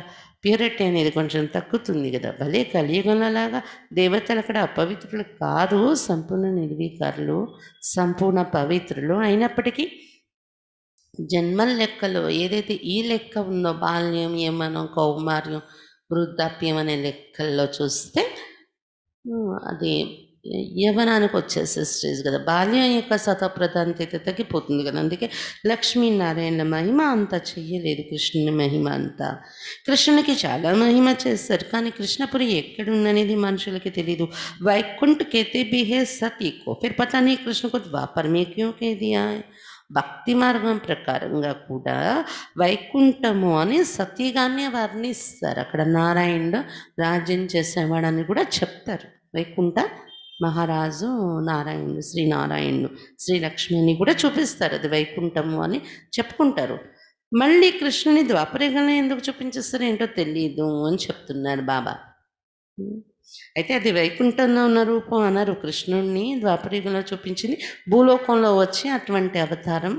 ప్యూరిటీ అనేది కొంచెం తగ్గుతుంది కదా. భలే కలియుగంలాగా దేవతలు అక్కడ అపవిత్రులు కాదు, సంపూర్ణ నిర్వీకారులు, సంపూర్ణ పవిత్రులు. అయినప్పటికీ జన్మల లెక్కలో ఏదైతే ఈ లెక్క ఉందో, బాల్యం, యమనం, కౌమార్యం, వృద్ధాప్యం అనే లెక్కల్లో చూస్తే అది యవనానికి వచ్చేసే స్టేజ్ కదా. బాల్యం యొక్క సతప్రధానత తగ్గిపోతుంది కదా. అందుకే లక్ష్మీనారాయణ మహిమ అంతా చెయ్యలేదు, కృష్ణుని మహిమ అంతా. కృష్ణునికి చాలా మహిమ చేస్తారు, కానీ కృష్ణపురి ఎక్కడుందనేది మనుషులకి తెలీదు. వైకుంఠ कहते भी है सत्य को, फिर पता नहीं कृष्ण को द्वापर में क्यों कह दिया है. భక్తి మార్గం ప్రకారంగా కూడా వైకుంఠము అని సతీగానే వర్ణిస్తారు. అక్కడ నారాయణుడు రాజ్యం చేసేవాడని కూడా చెప్తారు. వైకుంఠ మహారాజు నారాయణుడు, శ్రీనారాయణుడు, శ్రీలక్ష్మి అని కూడా చూపిస్తారు. అది వైకుంఠము అని చెప్పుకుంటారు. మళ్ళీ కృష్ణుని ద్వాపరయుగంలో ఎందుకు చూపించేస్తారు ఏంటో తెలియదు అని చెప్తున్నారు బాబా. అయితే అది వైకుంఠంలో ఉన్న రూపం అనరు. కృష్ణుడిని ద్వాపరయుగంలో చూపించింది, భూలోకంలో వచ్చి అటువంటి అవతారం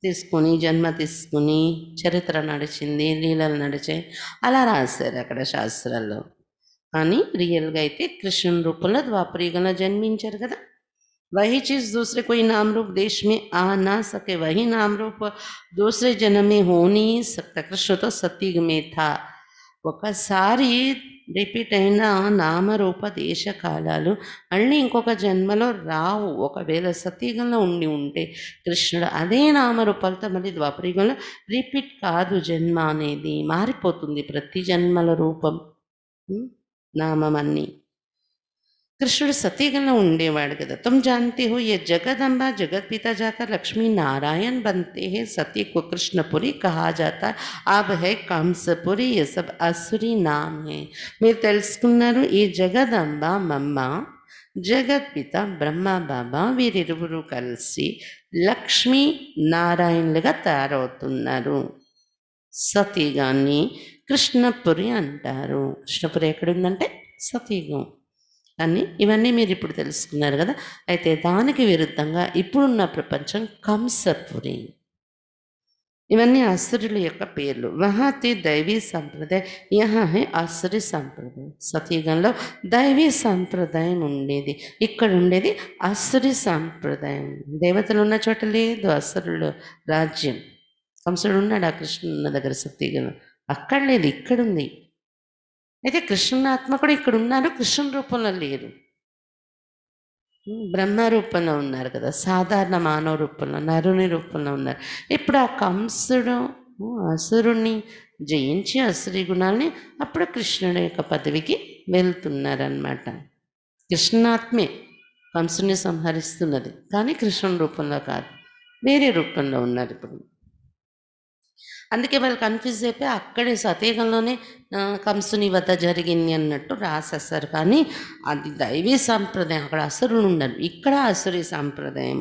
తీసుకుని, జన్మ తీసుకుని, చరిత్ర నడిచింది, లీలలు నడిచాయి, అలా రాశారు అక్కడ శాస్త్రాల్లో. కానీ రియల్గా అయితే కృష్ణుని రూపంలో ద్వాపరయుగంలో జన్మించారు కదా. वही चीज़ दूसरे कोई नाम रूप देश में आ ना सके, वही नाम रूप दूसरे जन्म में हो नहीं सकता. कृष्ण तो सतयुग में था. ఒకసారి రిపీట్ అయిన నామరూప దేశ కాలాలు మళ్ళీ ఇంకొక జన్మలో రావు. ఒకవేళ సతయుగంలో ఉండి ఉంటే కృష్ణుడు అదే నామరూపాలతో మళ్ళీ ద్వాపరయుగంలో రిపీట్ కాదు. జన్మ అనేది మారిపోతుంది, ప్రతి జన్మల రూపం, నామం అన్నీ. कृष्ण सतीगन उंडेवाड़ कदा. तुम जानते हो ये जगदम्बा जगत पिता जाकर लक्ष्मी नारायण बनते हैं. सती को कृष्णपुरी कहा जाता है. अब है कंसपुरी. ये सब असुरी नाम है. మీరు తెలుసుకున్నారు, ఈ జగదంబ మమ్మ, జగత్పిత బ్రహ్మ బాబా వీరిరువురు కలిసి లక్ష్మీ నారాయణులుగా తయారవుతున్నారు. సతీగాన్ని కృష్ణపురి అంటారు. కృష్ణపురి ఎక్కడుందంటే సతీగం అని. ఇవన్నీ మీరు ఇప్పుడు తెలుసుకున్నారు కదా. అయితే దానికి విరుద్ధంగా ఇప్పుడున్న ప్రపంచం కంసపురి. ఇవన్నీ అసురుల యొక్క పేర్లు. వహాతి దైవీ సంప్రదాయ, యహా హే అసురి సంప్రదాయం. సతయుగంలో దైవీ సంప్రదాయం ఉండేది, ఇక్కడ ఉండేది అసురి సంప్రదాయం. దేవతలు ఉన్న చోట లేదు అసురుల రాజ్యం. కంసుడు ఉన్నాడు ఆ కృష్ణున్న దగ్గర సతయుగంలో, అక్కడ లేదు, ఇక్కడుంది. అయితే కృష్ణుని ఆత్మ కూడా ఇక్కడ ఉన్నారు, కృష్ణుని రూపంలో లేరు, బ్రహ్మ రూపంలో ఉన్నారు కదా. సాధారణ మానవ రూపంలో, నరుని రూపంలో ఉన్నారు. ఇప్పుడు ఆ కంసుడు అసురుణ్ణి జయించి అసురి గుణాలని అప్పుడు కృష్ణుడి యొక్క పదవికి వెళ్తున్నారన్నమాట. కృష్ణాత్మే కంసుని సంహరిస్తున్నది, కానీ కృష్ణుని రూపంలో కాదు, వేరే రూపంలో ఉన్నారు ఇప్పుడు. అందుకే వాళ్ళు కన్ఫ్యూజ్ అయిపోయి అక్కడే సతయుగంలోనే కంసుని వద్ద జరిగింది అన్నట్టు రాసేస్తారు. కానీ అది దైవీ సంప్రదాయం, అక్కడ అసురులు ఉండరు, ఇక్కడ అసురి సంప్రదాయం.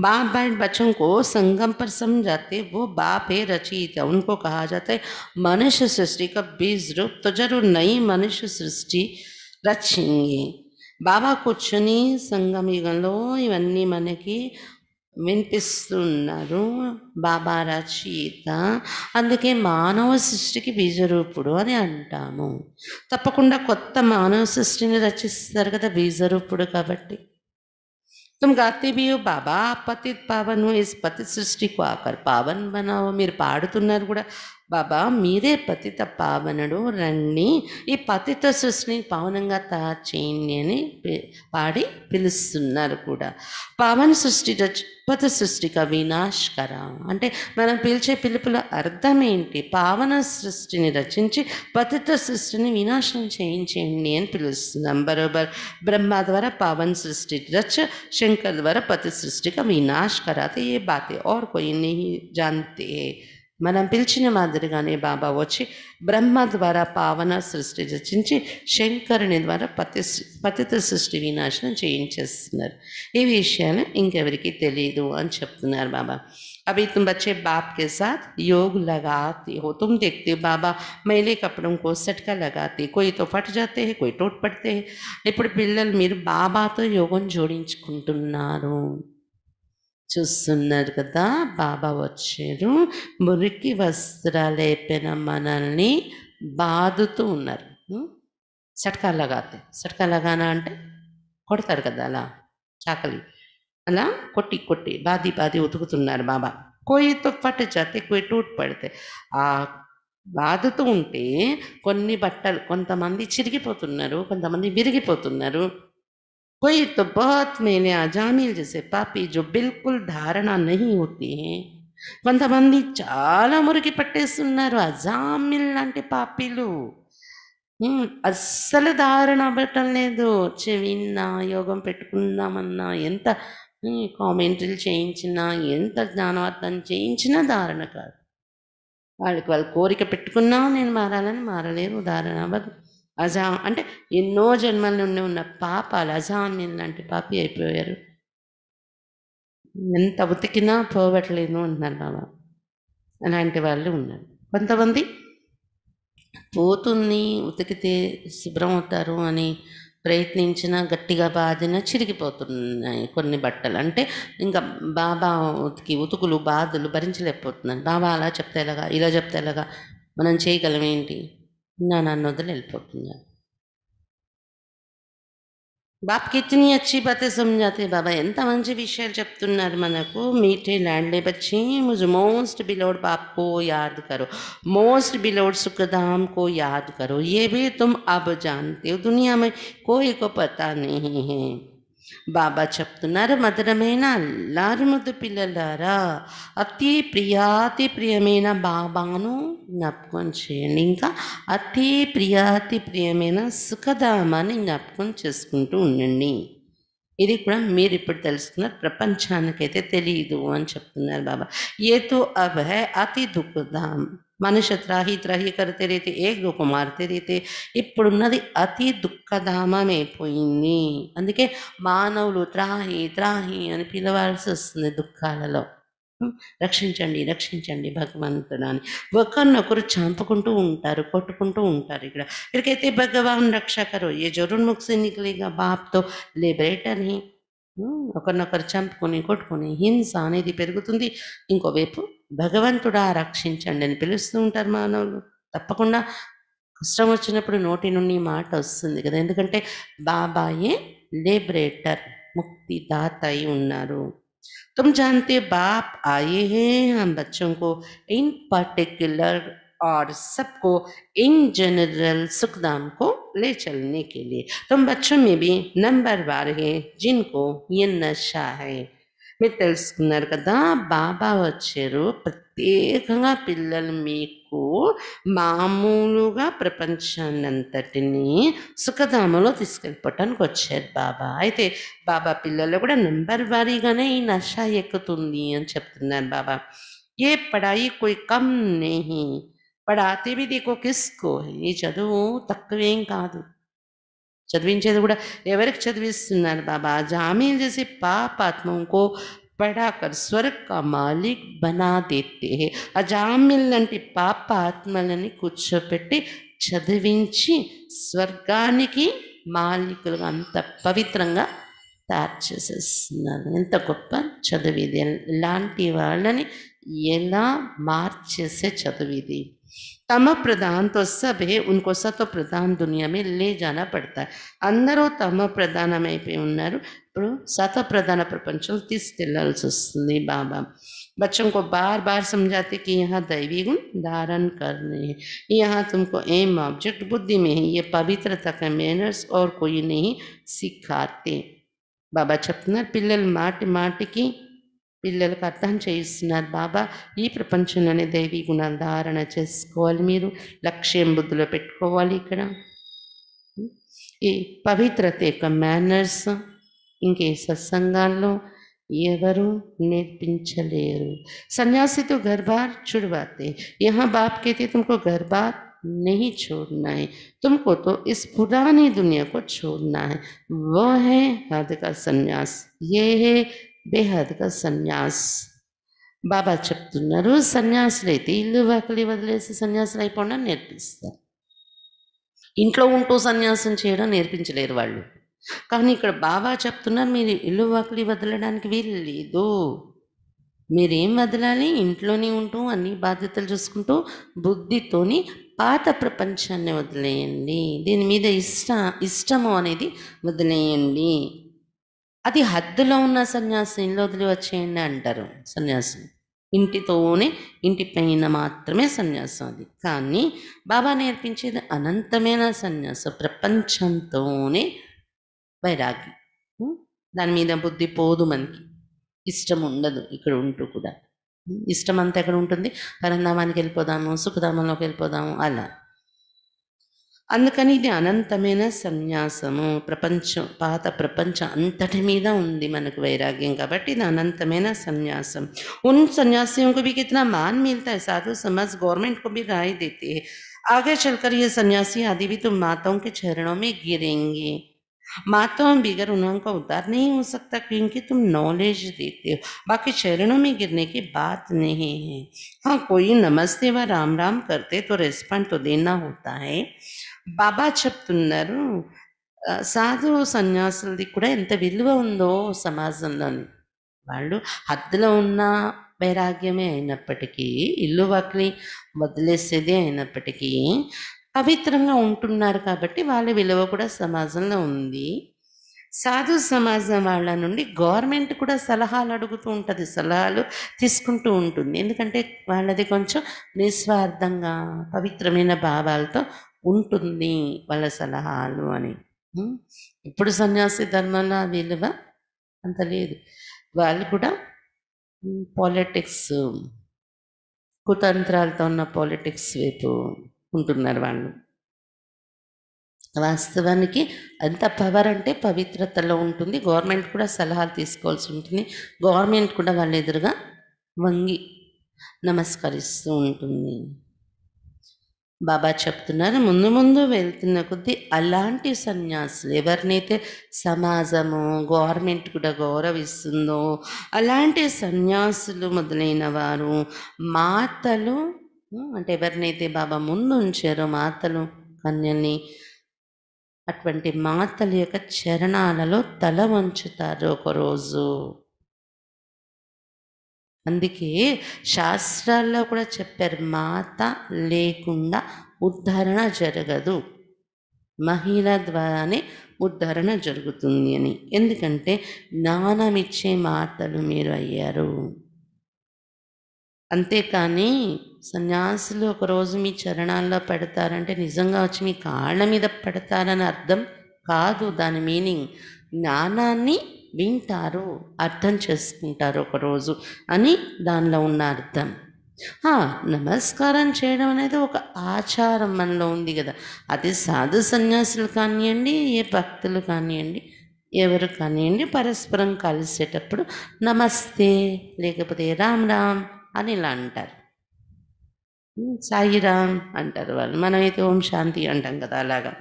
बाप बैठ बच्चों को संगम पर समझाते, वो बाप है रचयिता. उनको कहा जाता है मनुष्य सृष्टि का बीज रूप, तो जरूर नई मनुष्य सृष्टि రచింగి. బాబా కూర్చొని సంగమ యుగంలో ఇవన్నీ మనకి వినిపిస్తున్నారు. బాబా రచయిత, అందుకే మానవ సృష్టికి బీజరూపుడు అని అంటాము. తప్పకుండా కొత్త మానవ సృష్టిని రచిస్తారు కదా బీజరూపుడు కాబట్టి. तुम गाते भी हो बाबा पतित पावन हो, इस पतित सृष्टि को आकर पावन बनाओ. మీరు పాడుతున్నారు కూడా, బాబా మీరే పతిత పావనుడు రండి ఈ పతిత సృష్టిని పావనంగా తయారు చేయండి అని పాడి పిలుస్తున్నారు కూడా. పావన సృష్టి పత సృష్టిక వినాశకర అంటే మనం పిలిచే పిలుపుల అర్థం ఏంటి? పావన సృష్టిని రచించి పతిత సృష్టిని వినాశనం చేయించేయండి అని పిలుస్తున్నాం. బరోబర్ ब्रह्मा द्वारा पावन सृष्टि रच, शंकर द्वारा पति सृष्टि का विनाश कराते. ये बातें और कोई नहीं जानते. మనం పిలిచిన మాదిరిగానే బాబా వచ్చి బ్రహ్మ ద్వారా పావన సృష్టి రచించి శంకరుని ద్వారా పతిత సృష్టి వినాశనం చేయించేస్తున్నారు. ఈ విషయాలు ఇంకెవరికి తెలియదు అని చెప్తున్నారు బాబా. अभी तुम बच्चे बाप के साथ योग लगाते हो. तुम देखते हो बाबा मैले कपड़ों को सटका लगाते, कोई तो फट जाते हैं, कोई टूट पड़ते हैं. ఇప్పుడు పిల్లలు మీరు బాబాతో యోగం జోడించుకుంటున్నారు చూస్తున్నారు కదా. బాబా వచ్చారు, మురికి వస్త్రాలేపిన మనల్ని బాదుతూ ఉన్నారు. సట్కా లగాతే, సట్కా లగానా అంటే కొడతారు కదా అలా చాకలి, అలా కొట్టి కొట్టి బాది బాది ఉతుకుతున్నారు బాబా. కోయి తో ఫట్ జాతే కోయి టూట్ పడితే, ఆ బాదుతూ ఉంటే కొన్ని బట్టలు కొంతమంది చిరిగిపోతున్నారు, కొంతమంది విరిగిపోతున్నారు. कोई तो बहुत मैंने अजामिल जैसे पापी जो बिल्कुल धारणा नहीं होती है. కొంతమంది చాలా మురికి పట్టేస్తున్నారు, అజామిల్ లాంటి పాపీలు. అస్సలు ధారణ అవ్వటం లేదు. విన్నా యోగం పెట్టుకుందామన్నా ఎంత కామెంటరీలు చేయించినా ఎంత జ్ఞానవర్ధన చేయించినా ధారణ కాదు. వాళ్ళు కోరిక పెట్టుకున్నా నేను మారాలని మారలేరు, ధారణ అవ్వదు. అంటే ఎన్నో జన్మల నుండి ఉన్న పాపాలు అజామిల్ లాంటి పాపి అయిపోయారు. ఎంత ఉతికినా పోవట్లేదు అంటున్నారు బాబా. అలాంటి వాళ్ళు ఉన్నారు. కొంతమంది పోతుంది, ఉతికితే శుభ్రం అవుతారు అని ప్రయత్నించిన గట్టిగా బాధిన చిరిగిపోతున్నాయి కొన్ని బట్టలు. అంటే ఇంకా బాబా ఉతుకులు బాధలు భరించలేకపోతున్నాను. బాబా అలా చెప్తే ఎలాగా, ఇలా చెప్తే ఎలాగా, మనం చేయగలం ఏంటి? నన్ను వదిలి వెళ్ళిపోతున్నారు. बाप कितनी अच्छी बातें समझाते हैं बाबा. ఎంత మంచి విషయాలు చెప్తున్నారు మనకు. मीठे लाडले बच्चे मुझे मोस्ट बिलोड बाप को याद करो, मोस्ट बिलोड सुखधाम को याद करो. ये भी तुम अब जानते हो, दुनिया में कोई को पता नहीं है. బాబా చెప్తున్నారు, మధురమైన అల్లారి ముద్దు పిల్లలారా, అతి ప్రియాతి ప్రియమైన బాబాను జ్ఞాపకం చేయండి. ఇంకా అతి ప్రియాతి ప్రియమైన సుఖధామాన్ని జ్ఞాపకం చేసుకుంటూ ఉండండి. ఇది కూడా మీరు ఇప్పుడు తెలుసుకున్నారు, ప్రపంచానికైతే తెలియదు అని చెప్తున్నారు బాబా. ఏతో అబ్ హై అతి దుఃఖధామ్. మనుష్య త్రాహి త్రాహి కరితే రైతే ఏక్ దుఃఖ మారితే రైతే. ఇప్పుడున్నది అతి దుఃఖధామం అయిపోయింది. అందుకే మానవులు త్రాహి త్రాహి అని పిలవాల్సి వస్తుంది దుఃఖాలలో. రక్షించండి రక్షించండి భగవంతుడాని ఒకరినొకరు చంపుకుంటూ ఉంటారు, కొట్టుకుంటూ ఉంటారు. ఇక్కడికైతే భగవాన్ రక్షా కరో, ఏ జరున్ ముఖ్ సే నికలేగా బాప్తో లిబరేటర్ హి. ఒకరినొకరు చంపుకొని కొట్టుకొని హింస అనేది పెరుగుతుంది. ఇంకోవైపు భగవంతుడా రక్షించండి అని పిలుస్తూ ఉంటారు మానవులు. తప్పకుండా కష్టం వచ్చినప్పుడు నోటి నుండి మాట వస్తుంది కదా, ఎందుకంటే బాబాయే లిబరేటర్, ముక్తిదాత అయి ఉన్నారు. तुम जानते हो बाप आए हैं हम बच्चों को इन पर्टिकुलर और सबको इन जनरल सुखधाम को ले चलने के लिए. तुम बच्चों में भी नंबरवार हैं जिनको ये नशा है. మీరు తెలుసుకున్నారు కదా, బాబా వచ్చారు ప్రత్యేకంగా పిల్లలు మీకు మామూలుగా ప్రపంచాన్నంతటిని సుఖధామంలో తీసుకెళ్ళిపోవటానికి వచ్చారు బాబా. అయితే బాబా పిల్లలు కూడా నంబర్ వారీగానే ఈ నష ఎక్కుతుంది అని చెప్తున్నారు బాబా. ఏ పడాయి కోయి కమ్ నెహి, పడాతే भी देखो किसको है. ఈ చదువు తక్కువేం కాదు, చదివించేది కూడా ఎవరికి చదివిస్తున్నారు బాబా? జామీల్ చేసే పాపాత్మం కో పడాకర్ స్వర్గ కా మాలిక్ బనా దేతే హే. ఆ జామీల్ లాంటి పాప ఆత్మలని కూర్చోపెట్టి చదివించి స్వర్గానికి మాలికులుగా అంత పవిత్రంగా తయారు చేసేస్తున్నారు. ఎంత గొప్ప చదువిది! ఇలాంటి వాళ్ళని ఎలా మార్చేసే చదువిది. తమ ప్రధాన్ తో సబ్ హే, ఉన్కో సతో ప్రధాన్ దునియా మే లే జానా పడతా. అందరూ తమ ప్రధానమైపోయి ఉన్నారు, ఇప్పుడు సత ప్రధాన ప్రపంచం తీసుకెళ్లాల్సి వస్తుంది బాబా. बच्चों को बार बार समझाते कि यहाँ दैवी गुण धारण करने हैं, यहाँ तुमको एम ऑब्जेक्ट बुद्धि में है, ये पवित्रता का मैनर्स और कोई नहीं सिखाते. బాబా చెప్తున్నారు పిల్లలు మాటి మాటికి పిల్లలకు అర్థం చేయిస్తున్నారు. బాబా ఈ ప్రపంచంలోనే దైవీ గుణాలు ధారణ చేసుకోవాలి, మీరు లక్ష్యం బుద్ధిలో పెట్టుకోవాలి. ఇక్కడ ఈ పవిత్రత యొక్క మేనర్స్ ఇంకే సత్సంగాల్లో ఎవరు నేర్పించలేరు. సన్యాసి తో घर बार छुड़वाते, यहाँ बाप कहते तुमको घर बार नहीं छोड़ना है, तुमको तो इस पुरानी दुनिया को छोड़ना है. वो है हद का संन्यास, ये है बेहद का संन्यास. బాబా చెప్తున్నారు సన్యాసులైతే ఇల్లు వాకిలి వదిలేసి సన్యాసులు అయిపోవడం నేర్పిస్తారు. ఇంట్లో ఉంటూ సన్యాసం చేయడం నేర్పించలేరు వాళ్ళు. కానీ ఇక్కడ బాబా చెప్తున్నారు మీరు ఇల్లు వాకిలి వదలడానికి వీలు లేదు. మీరేం వదలాలి? ఇంట్లోనే ఉంటూ అన్ని బాధ్యతలు చూసుకుంటూ బుద్ధితోని పాత ప్రపంచాన్ని వదిలేయండి. దీని మీద ఇష్టము అనేది వదిలేయండి. అది హద్దులో ఉన్న సన్యాసం ఇల్లు వదిలి వచ్చేయండి అంటారు సన్యాసం. ఇంటితోనే ఇంటి పైన మాత్రమే సన్యాసం అది. కానీ బాబా నేర్పించేది అనంతమైన సన్యాసం, ప్రపంచంతోనే వైరాగ్యం. దాని మీద బుద్ధి పోదు, మనకి ఇష్టం ఉండదు ఇక్కడ ఉంటూ కూడా. ఇష్టం అంతా ఎక్కడ ఉంటుంది? పరంధామానికి వెళ్ళిపోదాము, సుఖధామంలోకి వెళ్ళిపోదాము అలా. అందుకని ఇది అనంతమైన సన్యాసము. ప్రపంచం, పాత ప్రపంచం అంతటి మీద ఉంది మనకు వైరాగ్యం, కాబట్టి ఇది అనంతమైన సన్యాసం. ఉన్ సన్యాసిयों को भी कितना मान मिलता है, साधु समाज गवर्नमेंट को भी राय देते हैं. आगे चलकर ये सन्यासी आदि भी तो माताओं के चरणों में गिरेंगे. माताओं बिगर उनका उद्धार नहीं हो सकता, क्योंकि तुम नॉलेज देते हो. बाकी चरणों में गिरने की बात नहीं है. हाँ, कोई नमस्ते व राम राम करते तो रेस्पॉन्ड तो देना होता है. బాబా చెప్తున్నారు సాధు సన్యాసులది కూడా ఎంత విలువ ఉందో సమాజంలోని. వాళ్ళు హద్దులో ఉన్న వైరాగ్యమే అయినప్పటికీ, ఇల్లు వాకిలి వదిలేసేదే అయినప్పటికీ పవిత్రంగా ఉంటున్నారు కాబట్టి వాళ్ళ విలువ కూడా సమాజంలో ఉంది. సాధు సమాజం వాళ్ళ నుండి గవర్నమెంట్ కూడా సలహాలు అడుగుతూ ఉంటుంది, సలహాలు తీసుకుంటూ ఉంటుంది. ఎందుకంటే వాళ్ళది కొంచెం నిస్వార్థంగా పవిత్రమైన భావాలతో ఉంటుంది వాళ్ళ సలహాలు అని. ఇప్పుడు సన్యాసి ధర్మంలో ఆ విలువ అంత లేదు. వాళ్ళు కూడా పాలిటిక్స్, కుతంత్రాలతో ఉన్న పాలిటిక్స్ వైపు ఉంటున్నారు వాళ్ళు. వాస్తవానికి అంత పవర్ అంటే పవిత్రతలో ఉంటుంది. గవర్నమెంట్ కూడా సలహాలు తీసుకోవాల్సి ఉంటుంది. గవర్నమెంట్ కూడా వాళ్ళ ఎదురుగా వంగి నమస్కరిస్తూ ఉంటుంది. బాబా చెప్తున్నారు ముందు ముందు వెళ్తున్న కొద్దీ అలాంటి సన్యాసులు ఎవరినైతే సమాజము, గవర్నమెంట్ కూడా గౌరవిస్తుందో అలాంటి సన్యాసులు మొదలైన వారు, మాతలు అంటే ఎవరినైతే బాబా ముందు ఉంచారో మాతలు, కన్యల్ని, అటువంటి మాతల యొక్క చరణాలలో తల వంచుతారు ఒకరోజు. అందుకే శాస్త్రాల్లో కూడా చెప్పారు, మాత లేకుండా ఉద్ధరణ జరగదు, మహిళ ద్వారానే ఉద్ధరణ జరుగుతుంది అని. ఎందుకంటే జ్ఞానం ఇచ్చే మాతలు మీరు అయ్యారు. అంతేకాని సన్యాసులు ఒకరోజు మీ చరణాల్లో పెడతారంటే నిజంగా వచ్చి మీ కాళ్ళ మీద పెడతారని అర్థం కాదు. దాని మీనింగ్ జ్ఞానాన్ని వింటారు, అర్థం చేసుకుంటారు ఒకరోజు అని దానిలో ఉన్న అర్థం. నమస్కారం చేయడం అనేది ఒక ఆచారం మనలో ఉంది కదా. అది సాధు సన్యాసులు కానివ్వండి, ఏ భక్తులు కానివ్వండి, ఎవరు కానివ్వండి, పరస్పరం కలిసేటప్పుడు నమస్తే లేకపోతే రామ్ రామ్ అని ఇలా అంటారు. సాయిరామ్ అంటారు వాళ్ళు, మనమైతే ఓం శాంతి అంటాం కదా. అలాగా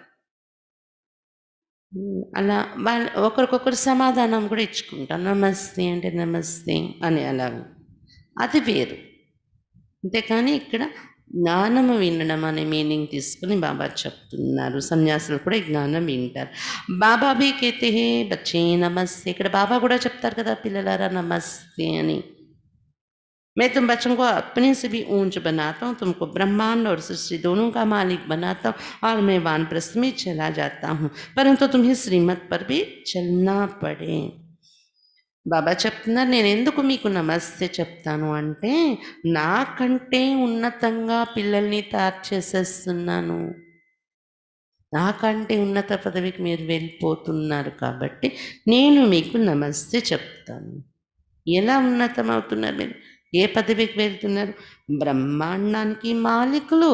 అలా వాళ్ళు ఒకరికొకరు సమాధానం కూడా ఇచ్చుకుంటాం. నమస్తే అంటే నమస్తే అని అలాగా, అది వేరు. అంతేకాని ఇక్కడ జ్ఞానము వినడం అనే మీనింగ్ తీసుకుని బాబా చెప్తున్నారు. సన్యాసులు కూడా ఈ జ్ఞానం వింటారు. బాబా భీ కేతే హే బచ్చే నమస్తే. ఇక్కడ బాబా కూడా చెప్తారు కదా, పిల్లలారా నమస్తే అని. मैं तुम बच्चों को अपने से भी ऊंच बनाता हूँ, तुमको ब्रह्मांड और सृष्टि दोनों का मालिक बनाता हूँ, और मैं वानप्रस्थ में चला जाता हूँ, परंतु तुम्हें श्रीमत पर भी चलना पड़े. బాబా చెప్తున్నారు, నేను ఎందుకు మీకు నమస్తే చెప్తాను అంటే, నాకంటే ఉన్నతంగా పిల్లల్ని తయారు చేసేస్తున్నాను. నాకంటే ఉన్నత పదవికి మీరు వెళ్ళిపోతున్నారు కాబట్టి నేను మీకు నమస్తే చెప్తాను. ఎలా ఉన్నతమవుతున్నారు మీరు? ఏ పదవికి వెళ్తున్నారు? బ్రహ్మాండానికి మాలికులు.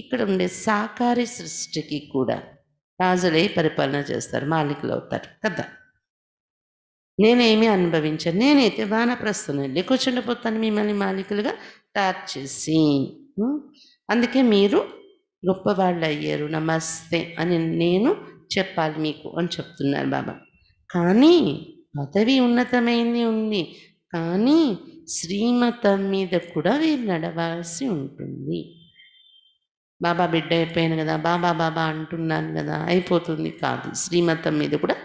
ఇక్కడ ఉండే సాకారి సృష్టికి కూడా రాజులై పరిపాలన చేస్తారు, మాలికులు అవుతారు కదా. నేనేమి అనుభవించాను, నేనైతే వానప్రస్థం వెళ్ళి కూర్చుండిపోతాను మిమ్మల్ని మాలికులుగా తయారు చేసి. అందుకే మీరు గొప్పవాళ్ళు అయ్యారు, నమస్తే అని నేను చెప్పాలి మీకు అని చెప్తున్నారు బాబా. కానీ పదవి ఉన్నతమైంది ఉంది, కానీ శ్రీమతం మీద కూడా వీరు నడవాల్సి ఉంటుంది. బాబా బిడ్డ అయిపోయాను కదా, బాబా బాబా అంటున్నాను కదా, అయిపోతుంది కాదు. శ్రీమతం మీద కూడా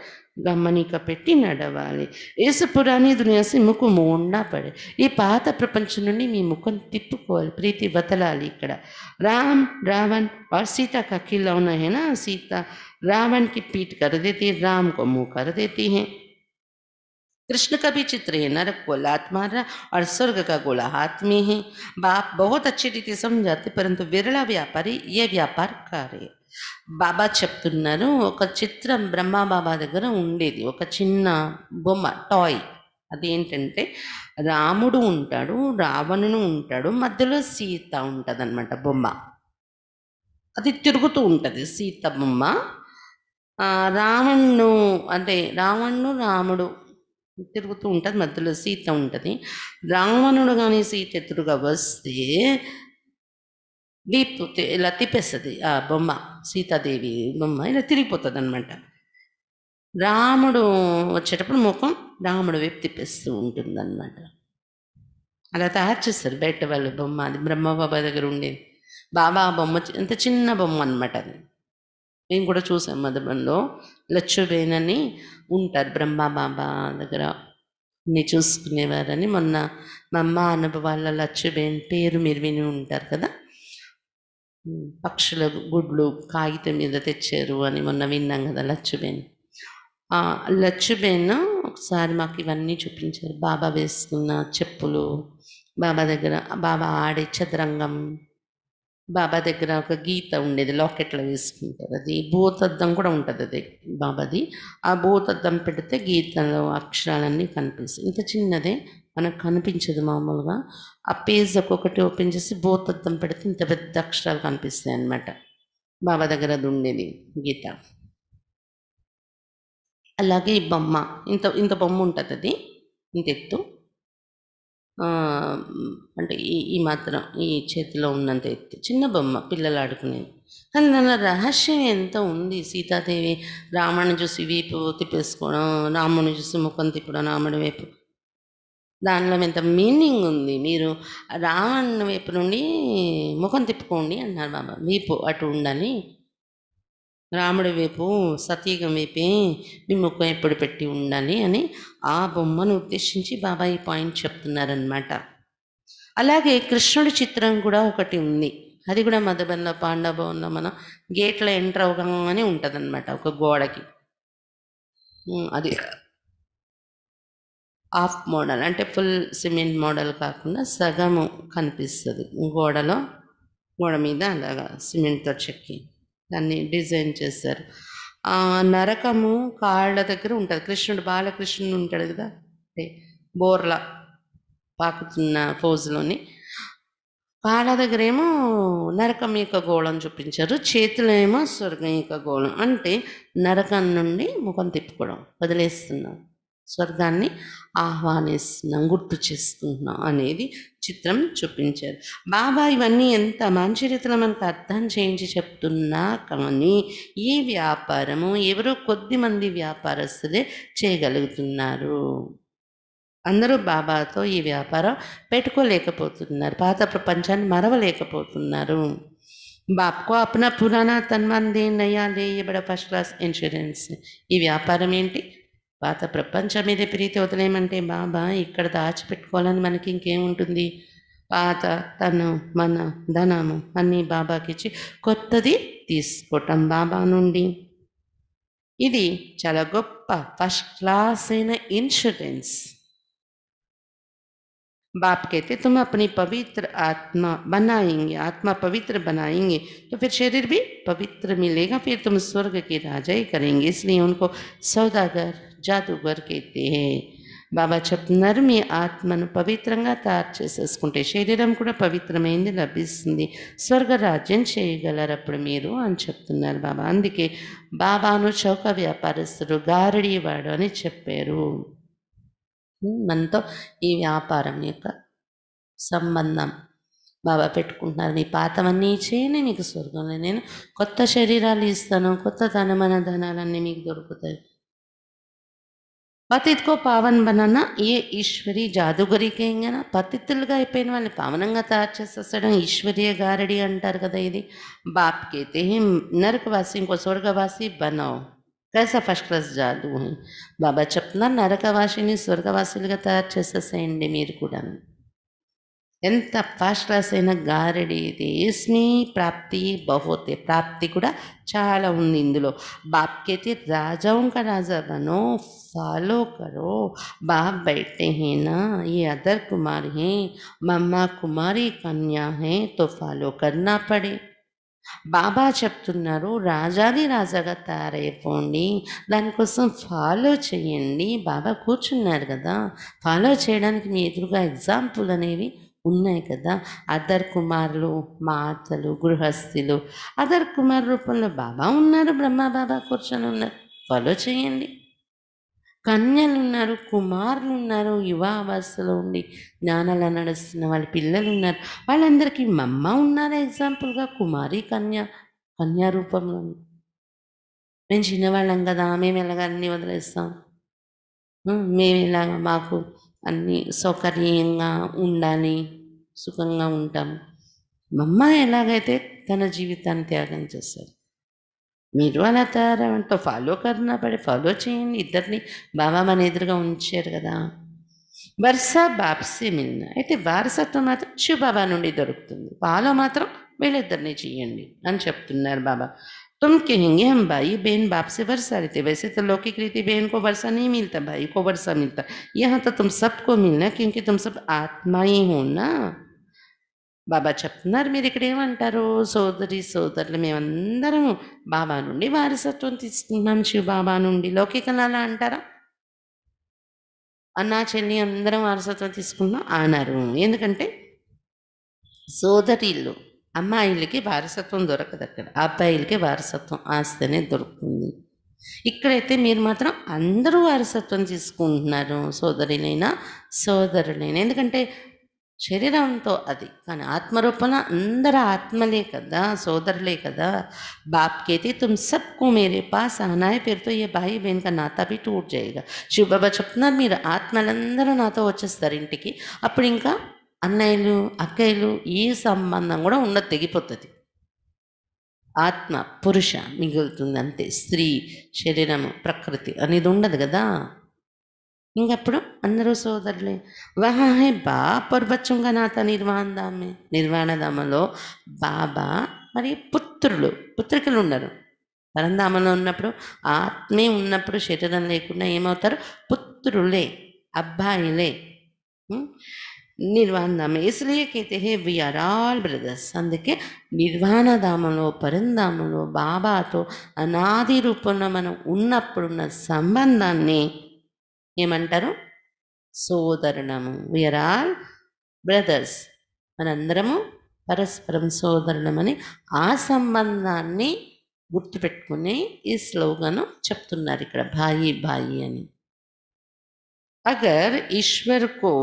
గమనిక పెట్టి నడవాలి. ఏసు పురాణి దునియాసి ముఖం మోండా పడే, ఈ పాత ప్రపంచం నుండి మీ ముఖం తిప్పుకోవాలి, ప్రీతి వదలాలి. ఇక్కడ రామ్ రావణ్ और सीता का खिलौना है ना, सीता रावण की पीठ कर देती है, राम को मुंह कर देती है. कृष्ण का भी चित्र है, नरक को लात मार रहा और स्वर्ग का गोला हाथ में है. बाप बहुत अच्छी रीति समझाते, परंतु विरला व्यापारी ये व्यापार करे. బాబా చెప్తున్నారు, ఒక చిత్రం బ్రహ్మా బాబా దగ్గర ఉండేది, ఒక చిన్న బొమ్మ టాయ్. అదేంటంటే రాముడు ఉంటాడు, రావణుడు ఉంటాడు, మధ్యలో సీత ఉంటుంది అనమాట బొమ్మ. అది తిరుగుతూ ఉంటుంది సీత బొమ్మ. రావణుడు అంటే రాముడు తిరుగుతూ ఉంటుంది, మధ్యలో సీత ఉంటుంది. రావణుడు కానీ సీత ఎదురుగా వస్తే వీపు ఇలా తిప్పేస్తుంది ఆ బొమ్మ, సీతాదేవి బొమ్మ ఇలా తిరిగిపోతుంది అనమాట. రాముడు వచ్చేటప్పుడు ముఖం రాముడు వైపు తిప్పేస్తూ ఉంటుంది అనమాట. అలా తయారు చేస్తారు బయట వాళ్ళు బొమ్మ. అది బ్రహ్మబాబా దగ్గర ఉండేది. బాబా బొమ్మ ఎంత చిన్న బొమ్మ అనమాట అది. మేము కూడా చూసాం మధుబన్లో. లచ్చుబేన్ అని ఉంటారు బ్రహ్మబాబా దగ్గర, అన్ని చూసుకునేవారని. మొన్న మా అమ్మ అనుభవాల లచ్చుబేన్ పేరు మీరు విని ఉంటారు కదా. పక్షుల గుడ్లు కాగితం మీద తెచ్చారు అని మొన్న విన్నాం కదా లచ్చుబేన్. లచ్చుబేన్ ఒకసారి మాకు ఇవన్నీ చూపించారు. బాబా వేసుకున్న చెప్పులు, బాబా దగ్గర బాబా ఆడే చదరంగం, బాబా దగ్గర ఒక గీత ఉండేది లాకెట్లో వేసుకుంటారు, అది భూతద్దం కూడా ఉంటుంది అది బాబాది. ఆ భూతద్దం పెడితే గీతలో అక్షరాలన్నీ కనిపిస్తాయి. ఇంత చిన్నదే, మనకు కనిపించదు మామూలుగా. ఆ పేజ్ ఒక్కొక్కటి ఓపెన్ చేసి భూతద్దం పెడితే ఇంత పెద్ద అక్షరాలు కనిపిస్తాయి అన్నమాట. బాబా దగ్గర అది ఉండేది గీత. అలాగే ఈ బొమ్మ ఇంత ఇంత బొమ్మ ఉంటుంది, అది ఇంత ఎత్తు, అంటే ఈ మాత్రం ఈ చేతిలో ఉన్నంత ఎత్తు చిన్న బొమ్మ, పిల్లలు ఆడుకునేది. కానీ దానిలో రహస్యం ఎంత ఉంది. సీతాదేవి రాముడిని చూసి వీపు తిప్పేసుకోవడం, రాముడిని చూసి ముఖం తిప్పడం రాముడి వైపు, దానిలో ఎంత మీనింగ్ ఉంది. మీరు రావణుని వైపు నుండి ముఖం తిప్పుకోండి అన్నారు బాబా, వీపు అటు ఉండాలి. రాముడి వైపు సతీగం వైపే మీ ముఖం ఎప్పుడు పెట్టి ఉండాలి అని ఆ బొమ్మను ఉద్దేశించి బాబా ఈ పాయింట్ చెప్తున్నారనమాట. అలాగే కృష్ణుడి చిత్రం కూడా ఒకటి ఉంది, అది కూడా మధుబన్లో పాండభవన్లో మనం గేట్లో ఎంటర్ అవగానే ఉంటుంది అనమాట, ఒక గోడకి. అది హాఫ్ మోడల్, అంటే ఫుల్ సిమెంట్ మోడల్ కాకుండా సగము కనిపిస్తుంది గోడలో, గోడ మీద అలాగా సిమెంట్తో చెక్కి దాన్ని డిజైన్ చేశారు. నరకము కాళ్ళ దగ్గర ఉంటుంది. కృష్ణుడు బాలకృష్ణుడు ఉంటాడు కదా, అంటే బోర్లా పాకుతున్న పోజులోని కాళ్ళ దగ్గర ఏమో నరకం యొక్క గోళం చూపించారు, చేతిలో ఏమో స్వర్గం యొక్క గోళం. అంటే నరకం నుండి ముఖం తిప్పుకోవడం, వదిలేస్తున్నాం, స్వర్గాన్ని ఆహ్వానిస్తున్నాం, గుర్తు చేసుకుంటున్నాం అనేది చిత్రం చూపించారు బాబా. ఇవన్నీ ఎంత మంచి రీతిలో మనకు అర్థం చేయించి చెప్తున్నా కానీ ఈ వ్యాపారము ఎవరో కొద్ది మంది వ్యాపారస్తులే చేయగలుగుతున్నారు. అందరూ బాబాతో ఈ వ్యాపారం పెట్టుకోలేకపోతున్నారు, పాత ప్రపంచాన్ని మరవలేకపోతున్నారు. బాప్కో అప్నా పురాణా తన్మాన్ దే నయా దే ఏ బడా ఫస్ట్ క్లాస్ ఇన్సూరెన్స్. ఈ వ్యాపారం ఏంటి? పాత ప్రపంచం మీద ప్రీతి వదిలేయమంటే బాబా ఇక్కడ దాచిపెట్టుకోవాలని మనకి ఇంకేముంటుంది? పాత తను మన ధనము అన్నీ బాబాకి ఇచ్చి కొత్తది తీసుకోవటం బాబా నుండి. ఇది చాలా గొప్ప ఫస్ట్ క్లాస్ అయిన ఇన్సూరెన్స్. बाप कहते तुम अपनी पवित्र आत्मा बनाएंगे, आत्मा पवित्र बनाएंगे तो फिर शरीर भी पवित्र मिलेगा, फिर तुम स्वर्ग के राजा ही करेंगे. इसलिए उनको सौदागर जादूगर कहते हैं. బాబా చెప్తున్నారు మీ ఆత్మను పవిత్రంగా తయారు చేసేసుకుంటే శరీరం కూడా పవిత్రమైంది లభిస్తుంది, స్వర్గరాజ్యం చేయగలరు అప్పుడు మీరు అని చెప్తున్నారు బాబా. అందుకే బాబాను చౌక వ్యాపారస్తుడు గారడీవాడు అని చెప్పారు. మనతో ఈ వ్యాపారం యొక్క సంబంధం బాబా పెట్టుకుంటున్నారు. మీ పాతవన్నీ చేయని మీకు స్వర్గంలో నేను కొత్త శరీరాలు ఇస్తాను, కొత్త ధనమైన ధనాలన్నీ మీకు దొరుకుతాయి. పతిత్కో పావన్ బనానా ఏ ఈశ్వరి జాదుగరి కేంగన. పతిత్తులుగా అయిపోయిన వాళ్ళని పావనంగా తయారు చేసేసడం ఈశ్వరీయ గారడి అంటారు కదా. ఇది బాప్ కేతే నరకవాసి ఇంకో స్వర్గవాసి బనావ్. कैसा ఫస్ట్ క్లాస్ జాదు है. బాబా చెప్తున్నారు నరకవాసిని స్వర్గవాసులుగా తయారు చేసేసేయండి మీరు కూడా. ఎంత ఫస్ట్ క్లాస్ అయిన గారడి ఇది. ఇస్మి ప్రాప్తి బహుతే, ప్రాప్తి కూడా చాలా ఉంది ఇందులో. బాప్కైతే రాజాओं का राजा बनो, फॉलो करो. बाप बैठे हैं ना, ये अदर कुमार हैं, मम्मा कुमारी कन्या हैं, तो फॉलो करना पड़े. బాబా చెప్తున్నారు రాజాది రాజాగా తయారైపోండి, దానికోసం ఫాలో చేయండి. బాబా కూర్చున్నారు కదా, ఫాలో చేయడానికి మీ ఎదురుగా ఎగ్జాంపుల్ అనేవి ఉన్నాయి కదా. అదర్ కుమారులు, మాతలు, గృహస్థులు, అదర్ కుమార్ రూపంలో బాబా ఉన్నారు, బ్రహ్మ బాబా కూర్చొని ఉన్నారు, ఫాలో చేయండి. కన్యలు ఉన్నారు, కుమారులు ఉన్నారు, యువావస్థలో ఉండి జ్ఞానాలు నడుస్తున్న వాళ్ళ పిల్లలు ఉన్నారు, వాళ్ళందరికీ మమ్మ ఉన్నారు ఎగ్జాంపుల్గా, కుమారి కన్యా రూపంలో. మేము చిన్నవాళ్ళం కదా, మేము ఎలాగ అన్నీ వదిలేస్తాం, మేము ఇలాగ మాకు అన్నీ సౌకర్యంగా ఉండాలి, సుఖంగా ఉంటాం. మమ్మ ఎలాగైతే తన జీవితాన్ని త్యాగం చేస్తారు, మీరు అలా తయారవంతో ఫాలో కర్నా పడి ఫాలో చేయండి. ఇద్దరిని బాబా మన ఎదురుగా ఉంచారు కదా. వరుస బాప్సీ మిల్న, అయితే వారసత్వం మాత్రం శివబాబా నుండి దొరుకుతుంది, ఫాలో మాత్రం వీళ్ళిద్దరిని చేయండి అని చెప్తున్నారు బాబా. तुम कहेंगे हम भाई बहन बाप से वर्षा लेते, वैसे तो लौकिक रीति बहन को वर्षा नहीं मिलता, भाई को वर्षा मिलता. यहाँ तो तुम सबको मिलना क्योंकि तुम सब आत्मा ही हो ना. బాబా చెప్తున్నారు మీరు ఇక్కడ ఏమంటారు, సోదరి సోదరులు మేమందరం బాబా నుండి వారసత్వం తీసుకున్నాం, శివ బాబా నుండి. లౌకికంగా అలా అంటారా? అన్నా చెల్లి అందరం వారసత్వం తీసుకున్నాం అన్నారు. ఎందుకంటే సోదరిళ్ళు అమ్మాయిలకి వారసత్వం దొరకదు, అక్కడ అబ్బాయిలకి వారసత్వం ఆస్తేనే దొరుకుతుంది. ఇక్కడైతే మీరు మాత్రం అందరూ వారసత్వం తీసుకుంటున్నారు, సోదరులైనా సోదరులైనా. ఎందుకంటే శరీరంతో అది, కానీ ఆత్మరూపంలో అందరూ ఆత్మలే కదా, సోదరులే కదా. బాప్ कहते तुम सबको मेरे पास आना है, फिर तो ये भाई बहन का नाता भी टूट जाएगा. శివ బాబా చెప్తున్నారు మీరు ఆత్మలందరూ నాతో వచ్చేస్తారు ఇంటికి, అప్పుడు ఇంకా అన్నయ్యలు అక్కయ్యలు ఈ సంబంధం కూడా ఉండదు, తెగిపోతుంది. ఆత్మ పురుష మిగులుతుంది అంతే, స్త్రీ శరీరము ప్రకృతి అనేది ఉండదు కదా. ఇంకప్పుడు అందరూ సోదరులే. వహా హే బాప్ और बच्चों का नाता నిర్వాణ ధామ్ మే. నిర్వాణధామంలో బాబా మరి పుత్రికలు ఉన్నారు. పరంధామంలో ఉన్నప్పుడు ఆత్మే ఉన్నప్పుడు శరీరం లేకుండా ఏమవుతారు, పుత్రులే, అబ్బాయిలే. నిర్వాణధామ ఇస్లియే कहते हैं वी आर ऑल బ్రదర్స్. అందుకే నిర్వాణధామంలో పరంధామంలో బాబాతో అనాది రూపంలో మనం ఉన్నప్పుడున్న సంబంధాన్ని ఏమంటారు, సోదరుణము. వీఆర్ ఆల్ బ్రదర్స్, మనందరము పరస్పరం సోదరుణమని ఆ సంబంధాన్ని గుర్తుపెట్టుకుని ఈ స్లోగను చెప్తున్నారు ఇక్కడ, భాయి భాయి అని. అగర్ ఈశ్వర్ కో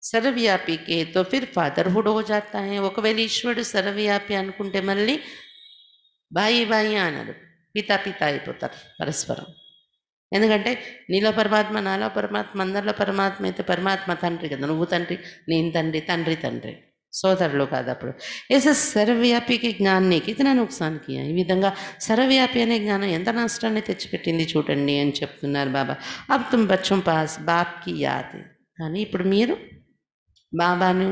సర్వవ్యాపి కే తో ఫిర్ ఫాదర్హుడ్ హో జాతా హై. ఒకవేళ ఈశ్వరుడు సర్వవ్యాపి అనుకుంటే మళ్ళీ భాయి భాయి అన్నారు, పితా పిత అయిపోతారు పరస్పరం. ఎందుకంటే నీలో పరమాత్మ, నాలో పరమాత్మ, అందరిలో పరమాత్మ అయితే పరమాత్మ తండ్రి కదా, నువ్వు తండ్రి, నేను తండ్రి, తండ్రి తండ్రి, సోదరులు కాదు. అప్పుడు ఏసే సర్వవ్యాపికి జ్ఞానానికి ఇతనా నుక్సాన్ కియా. ఈ విధంగా సర్వవ్యాపి అనే జ్ఞానం ఎంత నష్టాన్ని తెచ్చిపెట్టింది చూడండి అని చెప్తున్నారు బాబా. అబ్ తుమ్ బచ్చోం పాస్ బాప్కి యాద్. కానీ ఇప్పుడు మీరు బాబాను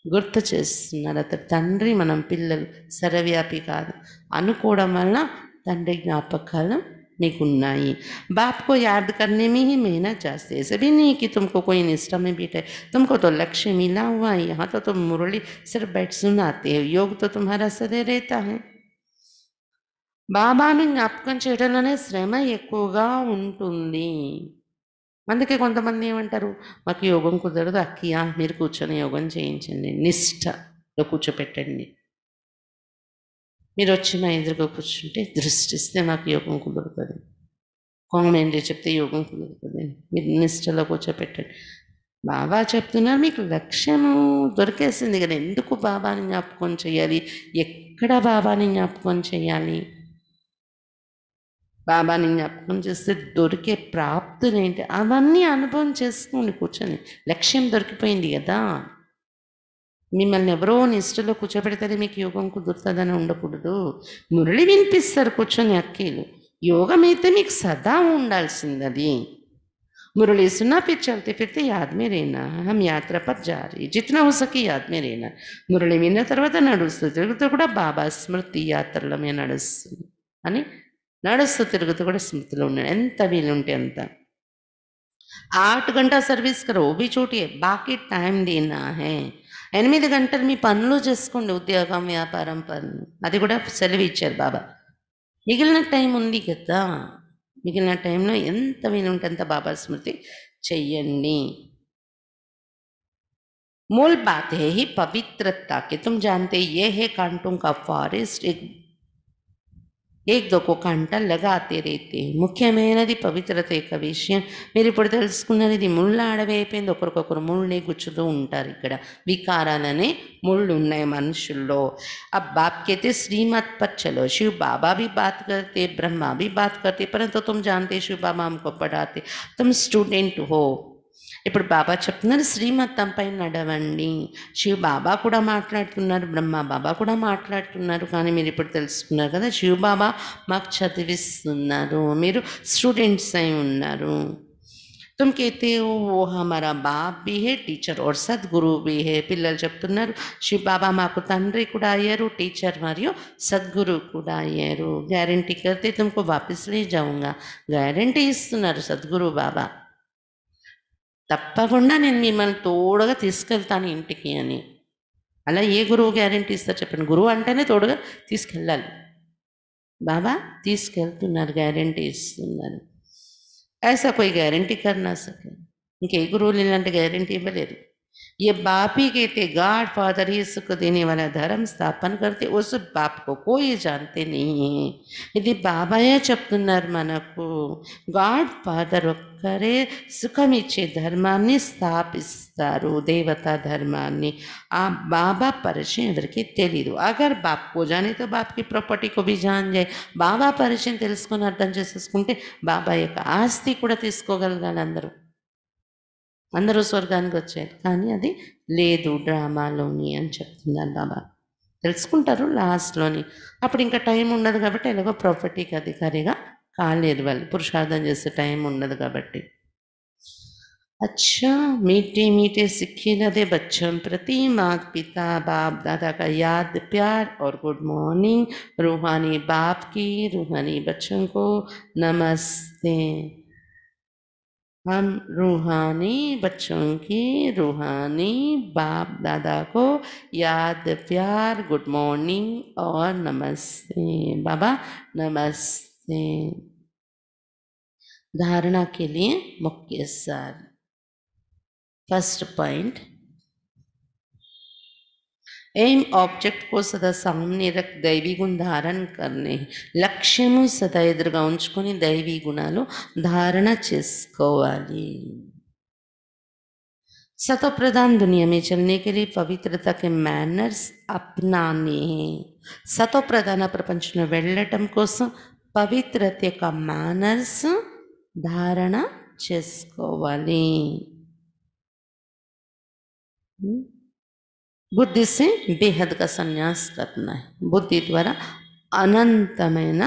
గుర్తు చేస్తున్నారు. అతడు తండ్రి, మనం పిల్లలు, సర్వవ్యాపి కాదు అనుకోవడం వల్ల తండ్రి జ్ఞాపకాలు మీకున్నాయి. बाप को याद करने में ही मेहनत जाती है, ऐसे भी नहीं कि तुमको कोई निष्ठा में बैठे, तुमको तो लक्ष्य मिला हुआ है। यहाँ तो तुम मुरली सिर्फ बैठ सुनाते हो, योग तो तुम्हारा सदैव रहता है. బాబాని జ్ఞాపకం చేయడంలోనే శ్రమ ఎక్కువగా ఉంటుంది. అందుకే కొంతమంది ఏమంటారు, మాకు యోగం కుదరదు అక్కయ్య, మీరు కూర్చొని యోగం చేయించండి, నిష్ఠలో కూర్చోపెట్టండి. మీరు వచ్చి మా ఎదురుగా కూర్చుంటే దృష్టిస్తే మాకు యోగం కుదురుతుంది, కామెంట్ చెప్తే యోగం కుదురుతుంది, మీరు నిష్ఠలో కూర్చోపెట్టండి. బాబా చెప్తున్నారు మీకు లక్ష్యము దొరికేసింది కదా, ఎందుకు బాబాని జ్ఞాపకం చేయాలి, ఎక్కడ బాబాని జ్ఞాపకం చేయాలి? బాబాని జ్ఞాపకం చేస్తే దొరికే ప్రాప్తులు ఏంటి అవన్నీ అనుభవం చేసుకోండి కూర్చొని. లక్ష్యం దొరికిపోయింది కదా. మిమ్మల్ని ఎవరో నిష్ఠలో కూర్చోబెడితే మీకు యోగం కుదురుతుందని ఉండకూడదు. మురళి వినిపిస్తారు కూర్చొని అక్కీలు. యోగం అయితే మీకు సదా ఉండాల్సింది. అది मुरली सुना फिर चलते फिरते याद में रहना, हम यात्रा पर जा रही, जितना हो सके याद में रहना. మురళి విన్న తర్వాత నడుస్తూ తిరుగుతూ కూడా బాబా స్మృతి యాత్రలో మేము నడుస్తుంది అని నడుస్తూ తిరుగుతూ కూడా స్మృతిలో ఉన్నాడు. ఎంత వీలుంటే అంత. 8 గంటల సర్వీస్ కరో ఓ భీ చోటియే, బాకీ టైం దేనా హే. 8 గంటలు మీ పనులు చేసుకోండి, ఉద్యోగం వ్యాపారం పనులు, అది కూడా సెలవు ఇచ్చారు బాబా. మిగిలిన టైం ఉంది కదా, మిగిలిన టైంలో ఎంత వీలుంటే అంత బాబా స్మృతి చెయ్యండి. मूल बात है ही पवित्रता के, तुम जानते ये है कांटों का फॉरेस्ट, एक दो को कांटा लगाते रहते. ముఖ్యమైనది పవిత్రత యొక్క విషయం. మీరు ఇప్పుడు తెలుసుకున్నది, ఇది ముళ్ళ అడవి అయిపోయింది. ఒకరికొకరు ముళ్ళని గుచ్చుతూ ఉంటారు. ఇక్కడ వికారాలనే ముళ్ళు ఉన్నాయి మనుషుల్లో. अब बाप कहते श्रीमत पर चलो, शिव बाबा भी बात करते, ब्रह्मा भी बात करते, परंतु तुम जानते शिव बाबा हमको पढ़ाते, तुम स्टूडेंट हो. ఇప్పుడు బాబా చెప్తున్నారు శ్రీమతం పైన నడవండి. శివ బాబా కూడా మాట్లాడుతున్నారు, బ్రహ్మ బాబా కూడా మాట్లాడుతున్నారు. కానీ మీరు ఇప్పుడు తెలుసుకున్నారు కదా, శివ బాబా మాకు చదివిస్తున్నారు, మీరు స్టూడెంట్స్ అయి ఉన్నారు. तुम कहते हो वो हमारा बाप भी है, टीचर और सद्गुरु भी है. పిల్లలు చెప్తున్నారు శివ బాబా మాకు తండ్రి కూడా అయ్యారు, టీచర్ మరియు సద్గురు కూడా అయ్యారు. గ్యారంటీ కర్తే తుమ్కో వాపస్ లే జాऊंगा, గ్యారంటీ ఇస్తున్నారు సద్గురు బాబా, తప్పకుండా నేను మిమ్మల్ని తోడుగా తీసుకెళ్తాను ఇంటికి అని. అలా ఏ గురువు గ్యారంటీ ఇస్తారు చెప్పండి? గురువు అంటేనే తోడుగా తీసుకెళ్ళాలి. బాబా తీసుకెళ్తున్నారు, గ్యారంటీ ఇస్తున్నారు. ऐसा कोई गारंटी कर ना सके, ఇంకే గురువులు ఇలాంటి గ్యారంటీ ఇవ్వలేరు. ये बाप ही कहते, गॉड फादर ही सुख देने वाला धर्म स्थापन करते, उस बाप को कोई जानते नहीं है. ఇది బాబాయే చెప్తున్నారు మనకు. గాడ్ ఫాదర్ ఒక్కరే సుఖం ఇచ్చే ధర్మాన్ని స్థాపిస్తారు, దేవతా ధర్మాన్ని. ఆ బాబా పరిచయం ఎవరికి తెలీదు. అగర్ బాప్ కో జానే తో బాప్ కి ప్రాపర్టీ కో భీ జాన్ జాయే. బాబా పరిచయం తెలుసుకొని అర్థం చేసేసుకుంటే బాబా యొక్క ఆస్తి కూడా తీసుకోగలగాలి. అందరూ స్వర్గానికి వచ్చారు, కానీ అది లేదు డ్రామాలోని అని చెప్తున్నారు బాబా. తెలుసుకుంటారు లాస్ట్లోని, అప్పుడు ఇంకా టైం ఉండదు కాబట్టి ఎలాగో ప్రాపర్టీకి అధికారిగా కాలేరు వాళ్ళు, పురుషార్థం చేసే టైం ఉండదు కాబట్టి. अच्छा मीठे मीठे सिक्के लदे बच्चों प्रति माता पिता बाप दादा का याद प्यार और गुड मॉर्निंग. रूहानी बाप की रूहानी बच्चों को नमस्ते. हम रूहानी बच्चों की रूहानी बाप दादा को याद प्यार गुड मॉर्निंग और नमस्ते. बाबा नमस्ते. धारणा के लिए मुख्य सार. फर्स्ट पॉइंट, एम ऑब्जेक्ट को सदा सामने रख दैवी गुण धारण करने. లక్ష్యము సదా ఎదురుగా ఉంచుకొని దైవీ గుణాలు ధారణ చేసుకోవాలి. सतो प्रधान दुनिया में चलने के लिए पवित्रता के मैनर्स अपनाने हैं. सतो प्रधान ప్రపంచంలో వెళ్ళటం కోసం పవిత్రత యొక్క మేనర్స్ ధారణ చేసుకోవాలి. बुद्धि से बेहद का संन्यास करना है. बुद्धि द्वारा अनंतమైన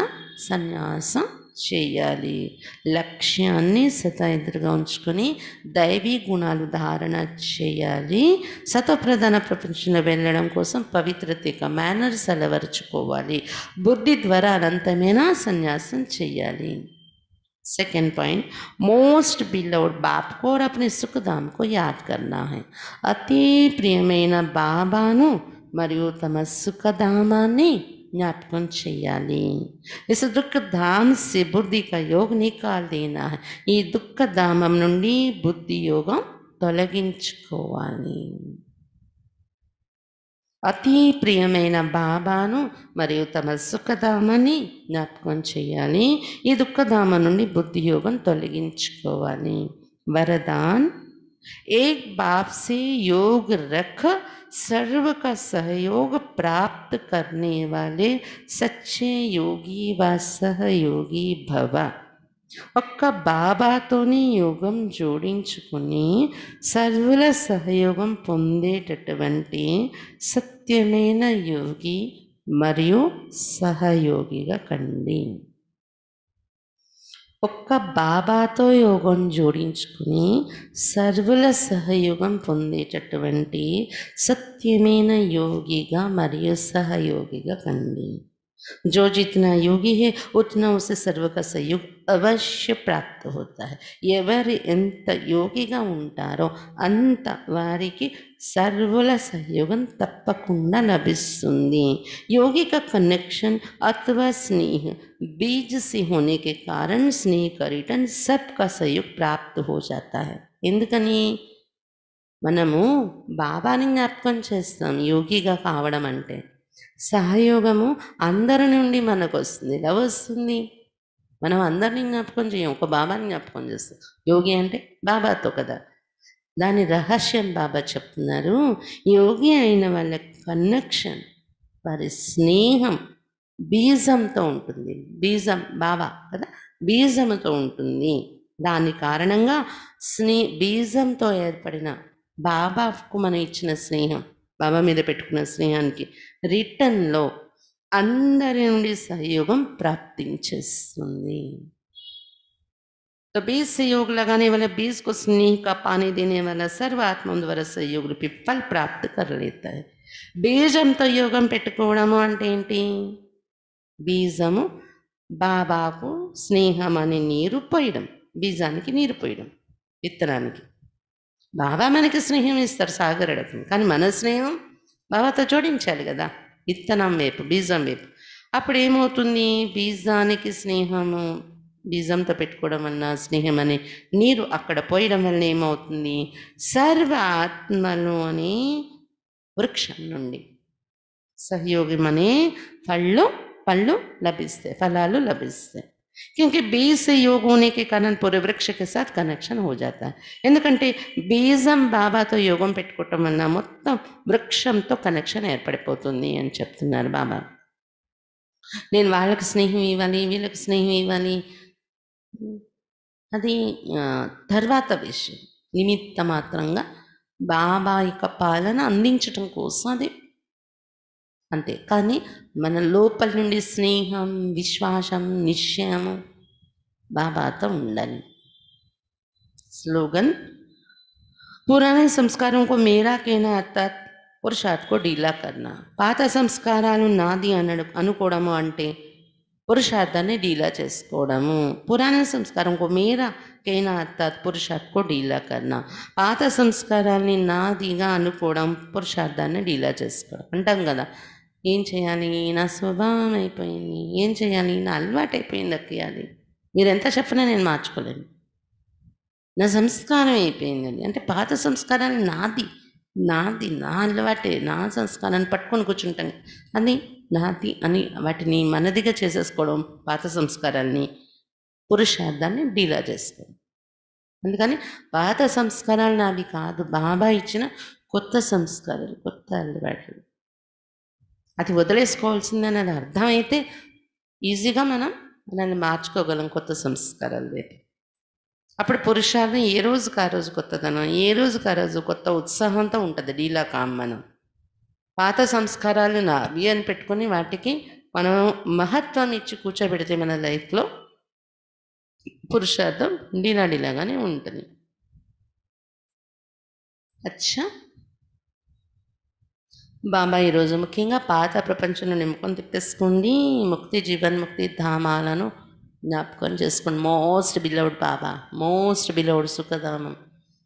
సన్యాసం చేయాలి. లక్ష్యాన్ని సదా ఎదురుగా ఉంచుకొని దైవీ గుణాలు ధారణ చేయాలి. సత్వప్రధాన ప్రపంచంలో వెళ్ళడం కోసం పవిత్రత యొక్క మేనర్స్ అలవరుచుకోవాలి. బుద్ధి ద్వారా అనంతమైన సన్యాసం చేయాలి. सेकेंड पॉइंट, मोस्ट बिलव्ड बाप को और अपने सुखधाम को याद करना है. అతి ప్రియమైన బాబాను మరియు తమ సుఖధామాన్ని జ్ఞాపకం చేయాలి. इस दुख धाम से बुद्धि का योग निकाल देना है. ఈ దుఃఖ ధామం నుండి బుద్ధి యోగం తొలగించుకోవాలి. అతి ప్రియమైన బాబాను మరియు తమ సుఖధామాన్ని జ్ఞాపకం చేయాలి. ఈ దుఃఖధామం నుండి బుద్ధి యోగం తొలగించుకోవాలి. వరదాన్, एक बाप से योग रख सर्व का सहयोग प्राप्त करने वाले सच्चे योगी व सहयोगी भव. ఒక్క బాబాతోని యోగం జోడించుకుని సర్వుల సహయోగం పొందేటటువంటి సత్యమైన యోగి మరియు సహయోగిగా కండి. ఒక్క బాబాతో యోగం జోడించుకుని సర్వుల సహయోగం పొందేటటువంటి సత్యమైన యోగిగా మరియు సహయోగిగా కండి. जो जितना योगी है उतना उसे सर्व का सहयोग अवश्य प्राप्त होता है. ఎవరు ఎంత యోగిగా ఉంటారో అంత వారికి సర్వుల సహయోగం తప్పకుండా లభిస్తుంది. योगी का कनेक्शन अथवा स्नेह बीज से होने के कारण स्नेह का रिटर्न सबका सहयोग प्राप्त हो जाता है. ఎందుకని మనము బాబాని జ్ఞాపకం చేస్తాం యోగిగా కావడం అంటే. సహయోగము అందరి నుండి మనకు వస్తుంది. ఎలా వస్తుంది? మనం అందరినీ జ్ఞాపకం చేయం, ఒక బాబాని జ్ఞాపకం చేస్తాం. యోగి అంటే బాబాతో కదా. దాని రహస్యం బాబా చెప్తున్నారు. యోగి అయిన వాళ్ళ కనెక్షన్, వారి స్నేహం బీజంతో ఉంటుంది. బీజం బాబా కదా, బీజంతో ఉంటుంది. దాని కారణంగా బీజంతో ఏర్పడిన బాబాకు మనం ఇచ్చిన స్నేహం, బాబా మీద పెట్టుకున్న స్నేహానికి రిటర్న్లో అందరి నుండి సహయోగం ప్రాప్తించేస్తుంది. तो बीज से योग लगाने वाला बीज को स्नेह का पानी देने वाला सर्व आत्मा द्वारा सहयोग रूपी फल प्राप्त कर लेता है. బీజంతో యోగం పెట్టుకోవడము అంటే ఏంటి? బీజము బాబాకు స్నేహం అనే నీరు పోయడం, బీజానికి నీరు పోయడం, విత్తనానికి. బాబా మనకి స్నేహం ఇస్తారు సాగరడకం, కానీ మన స్నేహం బాబాతో జోడించాలి కదా, విత్తనం వైపు, బీజం వైపు. అప్పుడు ఏమవుతుంది? బీజానికి స్నేహము, బీజంతో పెట్టుకోవడం వలన స్నేహం అనే నీరు అక్కడ పోయడం వలన ఏమవుతుంది? సర్వ ఆత్మలు అనే వృక్షం నుండి సహయోగం అనే పళ్ళు లభిస్తాయి, ఫలాలు లభిస్తాయి. क्योंकि बीज से योग होने के कारण पूरे वृक्ष के साथ कनेक्शन हो जाता है. ఎందుకంటే బీజం బాబాతో యోగం పెట్టుకోవటం వలన మొత్తం వృక్షంతో కనెక్షన్ ఏర్పడిపోతుంది అని చెప్తున్నారు బాబా. నేను వాళ్ళకి స్నేహం ఇవ్వాలి, వీళ్ళకి స్నేహం ఇవ్వాలి, అది తర్వాత విషయం. నిమిత్త మాత్రంగా బాబా యొక్క పాలన అందించటం కోసం అది అంతే. కానీ మన లోపల నుండి స్నేహం, విశ్వాసం, నిశ్చయము బాబాతో ఉండాలి. స్లోగన్, పురాణే సంస్కారం మేరా కేనా అర్థాత్ పురుషార్థ్ కో ఢీలా కర్నా. పాత సంస్కారాలు నాది అనుకోవడము అంటే పురుషార్థాన్ని ఢీలా చేసుకోవడము. పురాణ సంస్కారం మేరా కేనా అర్థాత్ పురుషార్థ్ కో ఢీలా కర్నా. పాత సంస్కారాన్ని నాదిగా అనుకోవడం, పురుషార్థాన్ని ఢీలా చేసుకోవడం అంటాం కదా. ఏం చేయాలి? నా స్వభావం అయిపోయింది, ఏం చేయాలి? నా అలవాటు అయిపోయింది అక్కయ్యాలి. మీరు ఎంత చెప్పినా నేను మార్చుకోలేను. నా సంస్కారం అయిపోయిందండి అంటే పాత సంస్కారాన్ని నాది నా అలవాటే, నా సంస్కారాన్ని పట్టుకొని కూర్చుంటాం. అది నాది అని వాటిని మనదిగా చేసేసుకోవడం, పాత సంస్కారాన్ని, పురుషార్థాన్ని డీలా చేసుకోవడం. అందుకని పాత సంస్కారాలు నావి కాదు, బాబా ఇచ్చిన కొత్త సంస్కారాలు, కొత్త అలవాట్లు. అది వదిలేసుకోవాల్సిందని అది అర్థమైతే ఈజీగా మనం దాన్ని మార్చుకోగలం కొత్త సంస్కారాలు వైపు. అప్పుడు పురుషార్థం ఏ రోజుకి ఆ రోజు కొత్తదనం, ఏ రోజుకి ఆ రోజు కొత్త ఉత్సాహంతో ఉంటుంది. డీలా కామ్ మనం పాత సంస్కారాలు నావి అని పెట్టుకొని వాటికి మనం మహత్వం ఇచ్చి కూర్చోబెడితే మన లైఫ్లో పురుషార్థం డీలాగానే ఉంటుంది. అచ్చా బాబా ఈరోజు ముఖ్యంగా పాత ప్రపంచంలో నిమ్మకం తిప్పేసుకోండి, ముక్తి జీవన్ముక్తి ధామాలను జ్ఞాపకం చేసుకోండి. మోస్ట్ బిలౌడ్ బాబా, మోస్ట్ బిలౌడ్ సుఖధామం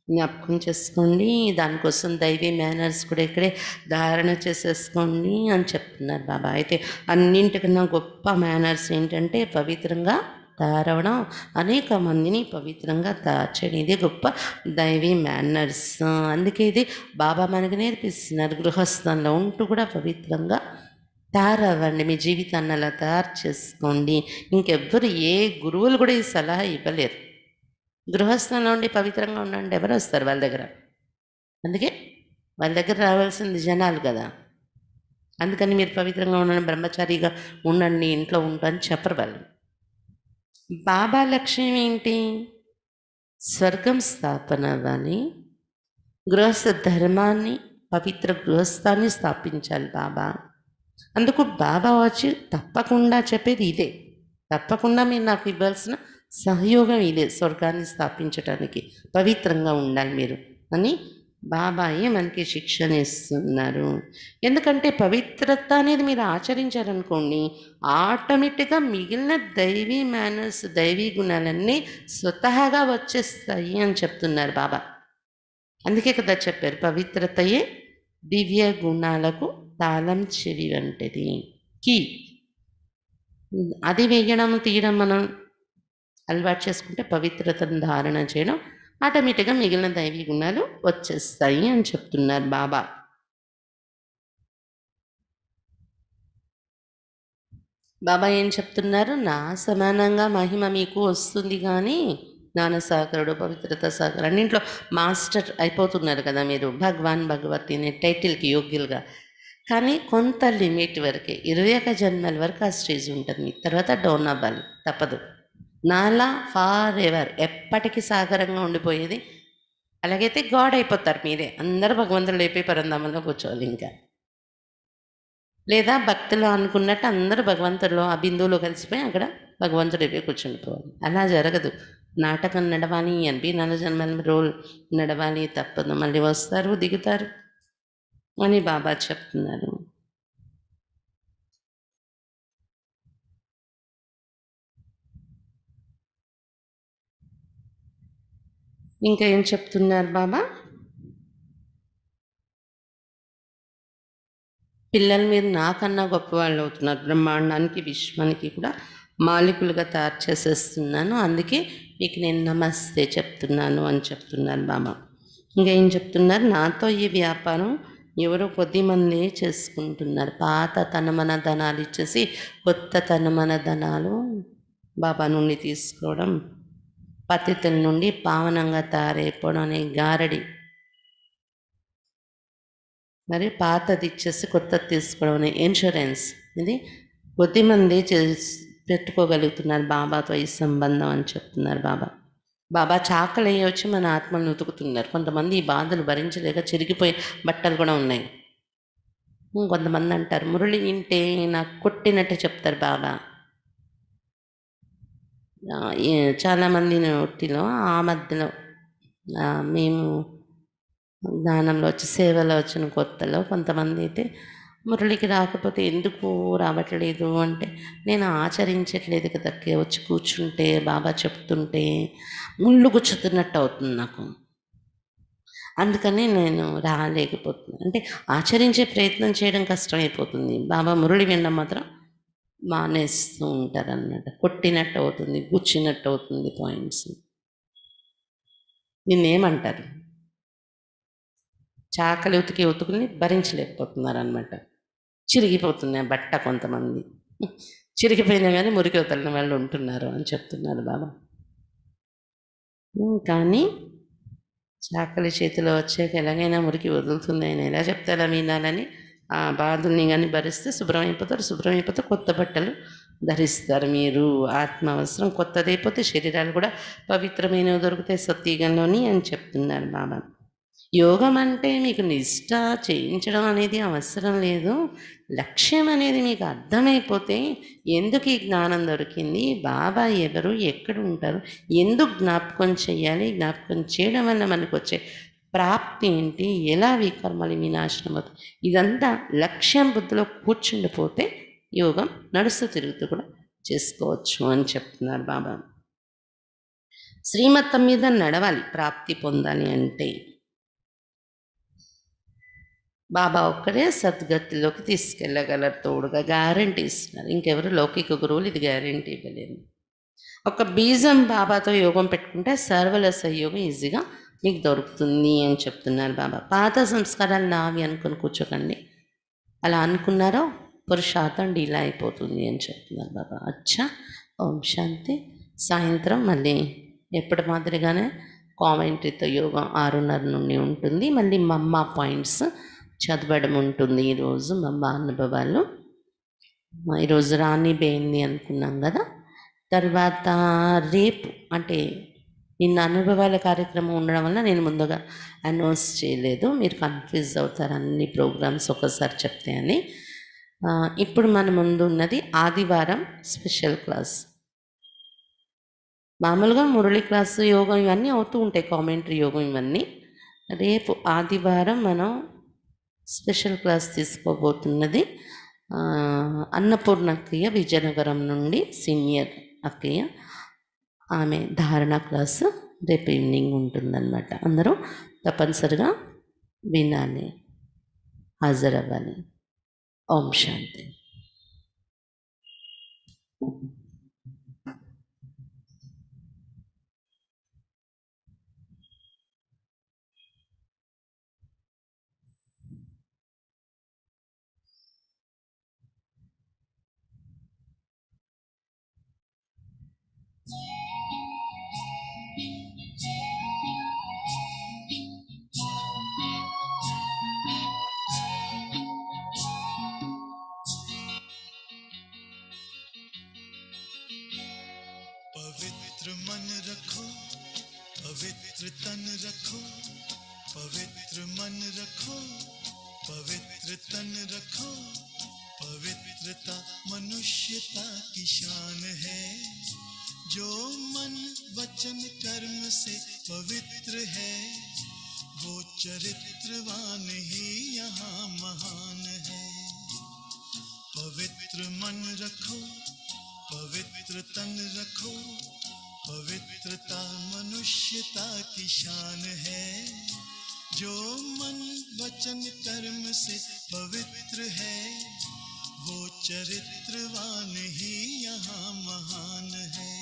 జ్ఞాపకం చేసుకోండి. దానికోసం దైవీ మేనర్స్ కూడా ఇక్కడే ధారణ చేసేసుకోండి అని చెప్తున్నారు బాబా. అయితే అన్నింటికన్నా గొప్ప మేనర్స్ ఏంటంటే పవిత్రంగా తయారవడం, అనేక మందిని పవిత్రంగా దాచడం. ఇది గొప్ప దైవీ మేనర్స్. అందుకే ఇది బాబా మనకు నేర్పిస్తున్నారు. గృహస్థంలో ఉంటూ కూడా పవిత్రంగా తయారవ్వండి, మీ జీవితాన్ని అలా తయారు చేసుకోండి. ఇంకెవ్వరు ఏ గురువులు కూడా ఈ సలహా ఇవ్వలేరు. గృహస్థంలో ఉండి పవిత్రంగా ఉండండి, ఎవరు వస్తారు వాళ్ళ దగ్గర? అందుకే వాళ్ళ దగ్గర రావాల్సింది జనాలు కదా. అందుకని మీరు పవిత్రంగా ఉండండి, బ్రహ్మచారిగా ఉండండి, ఇంట్లో ఉంటాను చెప్పరు వాళ్ళు. బాబా లక్ష్యం ఏంటి? స్వర్గం స్థాపన అవ్వాలి, గృహస్థ ధర్మాన్ని, పవిత్ర గృహస్థాన్ని స్థాపించాలి బాబా. అందుకు బాబా వచ్చి తప్పకుండా చెప్పేది ఇదే. తప్పకుండా మీరు నాకు ఇవ్వాల్సిన సహయోగం ఇదే, స్వర్గాన్ని స్థాపించడానికి పవిత్రంగా ఉండాలి మీరు అని బాబాయే మనకి శిక్షణ ఇస్తున్నారు. ఎందుకంటే పవిత్రత అనేది మీరు ఆచరించారనుకోండి, ఆటోమేటిక్గా మిగిలిన దైవీ మేనర్స్, దైవీ గుణాలన్నీ స్వతహాగా వచ్చేస్తాయి అని చెప్తున్నారు బాబా. అందుకే కదా చెప్పారు, పవిత్రతయే దివ్య గుణాలకు తాళం చెవి వంటిది, కీ. అది వేయడం తీయడం మనం అలవాటు చేసుకుంటే, పవిత్రతను ధారణ చేయడం, ఆటోమేటిక్గా మిగిలిన దైవీ గుణాలు వచ్చేస్తాయి అని చెప్తున్నారు బాబా. బాబా ఏం చెప్తున్నారు? నా సమానంగా మహిమ మీకు వస్తుంది కానీ, జ్ఞానసాగరుడు, పవిత్రత సాగర్ అన్నింట్లో మాస్టర్ అయిపోతున్నారు కదా మీరు, భగవాన్ భగవతి అనే టైటిల్కి యోగ్యులుగా. కానీ కొంత లిమిట్ వరకే, 21 జన్మల వరకు ఆ స్టేజ్ ఉంటుంది. తర్వాత డౌన్ అవ్వాలి, తప్పదు. నాలా ఫార్ ఎవర్, ఎప్పటికీ సాగరంగా ఉండిపోయేది. అలాగైతే గాడ్ అయిపోతారు మీరే, అందరూ భగవంతుడు అయిపోయి పరంధామంలో కూర్చోవాలి ఇంకా. లేదా భక్తులు అనుకున్నట్టు అందరూ భగవంతుడిలో ఆ బిందువులో కలిసిపోయి అక్కడ భగవంతుడు అయిపోయి కూర్చుండిపోవాలి. అలా జరగదు. నాటకం నడవాలి, 84 జన్మల రోల్ నడవాలి, తప్పదు. మళ్ళీ వస్తారు, దిగుతారు అని బాబా చెప్తున్నారు. ఇంకా ఏం చెప్తున్నారు బాబా? పిల్లలు మీరు నాకన్నా గొప్పవాళ్ళు అవుతున్నారు, బ్రహ్మాండానికి విశ్వానికి కూడా మాలికులుగా తయారు చేసేస్తున్నాను, అందుకే మీకు నేను నమస్తే చెప్తున్నాను అని చెప్తున్నారు బాబా. ఇంకా ఏం చెప్తున్నారు? నాతో ఈ వ్యాపారం ఎవరో కొద్దిమంది చేసుకుంటున్నారు. పాత తనమన ధనాలు ఇచ్చేసి కొత్త తనమన ధనాలు బాబా నుండి తీసుకోవడం, పతితుల నుండి పావనంగా తయారైపోవడం అనే గారడి. మరి పాతది ఇచ్చేసి కొత్తది తీసుకోవడం అనే ఇన్సూరెన్స్. ఇది కొద్దిమంది పెట్టుకోగలుగుతున్నారు బాబాతో ఈ సంబంధం అని చెప్తున్నారు బాబా. బాబా చాకలి వచ్చి మన ఆత్మను ఉతుకుతున్నారు. కొంతమంది ఈ బాధలు భరించలేక చిరిగిపోయే బట్టలు కూడా ఉన్నాయి. కొంతమంది అంటారు, మురళి వింటే నాకు కొట్టినట్టు చెప్తారు బాబా. చాలామంది నోటిలో ఆ మధ్యలో మేము జ్ఞానంలో వచ్చి సేవలో వచ్చిన కొత్తలో కొంతమంది అయితే మురళికి రాకపోతే ఎందుకు రావట్లేదు అంటే, నేను ఆచరించట్లేదు కదా, వచ్చి కూర్చుంటే బాబా చెప్తుంటే ముళ్ళు గుచ్చుతున్నట్టు అవుతుంది నాకు, అందుకని నేను రాలేకపోతున్నాను. అంటే ఆచరించే ప్రయత్నం చేయడం కష్టమైపోతుంది, బాబా మురళి వినడం మాత్రం మానేస్తూ ఉంటారు అన్నమాట. కొట్టినట్టు అవుతుంది, గుచ్చినట్టు అవుతుంది పాయింట్స్. నిన్నేమంటారు? చాకలి ఉతుకుని భరించలేకపోతున్నారు అనమాట. చిరిగిపోతున్నాయి బట్ట, కొంతమంది చిరిగిపోయినా కానీ మురికి వదలని వాళ్ళు ఉంటున్నారు అని చెప్తున్నారు బాబా. కానీ చాకలి చేతిలో వచ్చాక ఎలాగైనా మురికి వదులుతుంది, ఆయన ఎలా చెప్తారా వినాలని ఆ బాధల్ని కానీ భరిస్తే శుభ్రమైపోతే కొత్త బట్టలు ధరిస్తారు. మీరు ఆత్మ అవసరం కొత్తదైపోతే శరీరాలు కూడా పవిత్రమైనవి దొరుకుతాయి సత్యగంలోని అని చెప్తున్నారు బాబా. యోగం అంటే మీకు నిష్ట చేయించడం అనేది అవసరం లేదు. లక్ష్యం అనేది మీకు అర్థమైపోతే ఎందుకు ఈ జ్ఞానం దొరికింది, బాబా ఎవరు, ఎక్కడ ఉంటారు, ఎందుకు జ్ఞాపకం చేయాలి, జ్ఞాపకం చేయడం వల్ల మనకొచ్చే ప్రాప్తి ఏంటి, ఎలా వికర్మలు వినాశనం అవుతాయి, ఇదంతా లక్ష్యం బుద్ధిలో కూర్చుండిపోతే యోగం నడుస్తూ తిరుగుతూ కూడా చేసుకోవచ్చు అని చెప్తున్నారు బాబా. శ్రీమతం మీద నడవాలి ప్రాప్తి పొందాలి అంటే. బాబా ఒక్కడే సద్గతిలోకి తీసుకెళ్ళగలరు, తోడుగా గ్యారంటీ ఇస్తున్నారు. ఇంకెవరు లౌకిక గురువులు ఇది గ్యారంటీ ఇవ్వలేరు. ఒక బీజం బాబాతో యోగం పెట్టుకుంటే సర్వల సహయోగం ఈజీగా మీకు దొరుకుతుంది అని చెప్తున్నారు బాబా. పాత సంస్కారాలు నావి అనుకుని కూర్చోకండి, అలా అనుకున్నారో పురుషార్థం డీలా అయిపోతుంది అని చెప్తున్నారు బాబా. అచ్చా, ఓం శాంతి. సాయంత్రం మళ్ళీ ఎప్పటి మాదిరిగానే కామెంటరీతో యోగం 6:30 నుండి ఉంటుంది. మళ్ళీ మమ్మ పాయింట్స్ చదవడం ఉంటుంది. ఈరోజు మమ్మ అనుభవాలు. ఈరోజు రాణి బేంది అనుకున్నాం కదా. తర్వాత రేపు అంటే నిన్న అనుభవాల కార్యక్రమం ఉండడం వల్ల నేను ముందుగా అనౌన్స్ చేయలేదు, మీరు కన్ఫ్యూజ్ అవుతారు అన్ని ప్రోగ్రామ్స్ ఒకసారి చెప్తే అని. ఇప్పుడు మన ముందు ఉన్నది ఆదివారం స్పెషల్ క్లాస్. మామూలుగా మురళి క్లాసు, యోగం ఇవన్నీ అవుతూ ఉంటాయి, కామెంటరీ యోగం ఇవన్నీ. రేపు ఆదివారం మనం స్పెషల్ క్లాస్ తీసుకోబోతున్నది అన్నపూర్ణ అక్కయ్య విజయనగరం నుండి, సీనియర్ అక్కయ్య. ఆమె ధారణ క్లాసు రేపు ఈవినింగ్ ఉంటుందన్నమాట. అందరూ తప్పనిసరిగా వినాలి, హాజరవ్వాలి. ఓం శాంతి. पवित्र मन रखो, पवित्र तन रखो, पवित्र मन रखो, पवित्र तन रखो। पवित्रता मनुष्यता की शान है, जो मन वचन कर्म से पवित्र है, वो चरित्रवान ही यहाँ महान है। पवित्र मन रखो, पवित्र तन रखो, पवित्रता मनुष्यता की शान है, जो मन वचन कर्म से पवित्र है, वो चरित्रवान ही यहाँ महान है।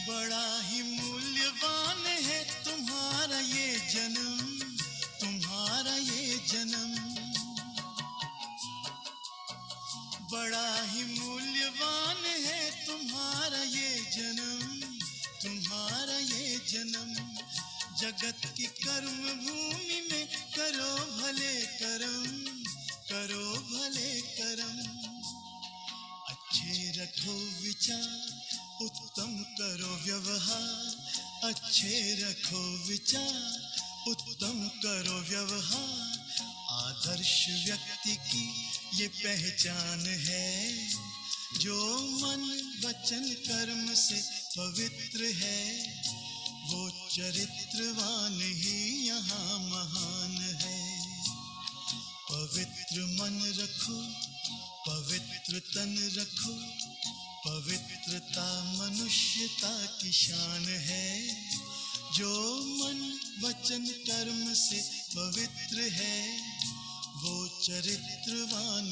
बड़ा ही मूल्यवान है तुम्हारा ये जन्म, तुम्हारा ये जन्म। बड़ा ही मूल्यवान है तुम्हारा ये जन्म, तुम्हारा ये जन्म। जगत की कर्म भूमि में करो भले कर्म, करो भले कर्म। अच्छे रखो विचार, उत्तम करो व्यवहार, अच्छे रखो विचार, उत्तम करो व्यवहार। आदर्श व्यक्ति की ये पहचान है, जो मन वचन कर्म से पवित्र है, वो चरित्रवान ही यहाँ महान है। पवित्र मन रखो, पवित्र तन रखो, पवित्रता मनुष्यता की शान है, जो मन वचन कर्म से पवित्र है, वो चरित्रवान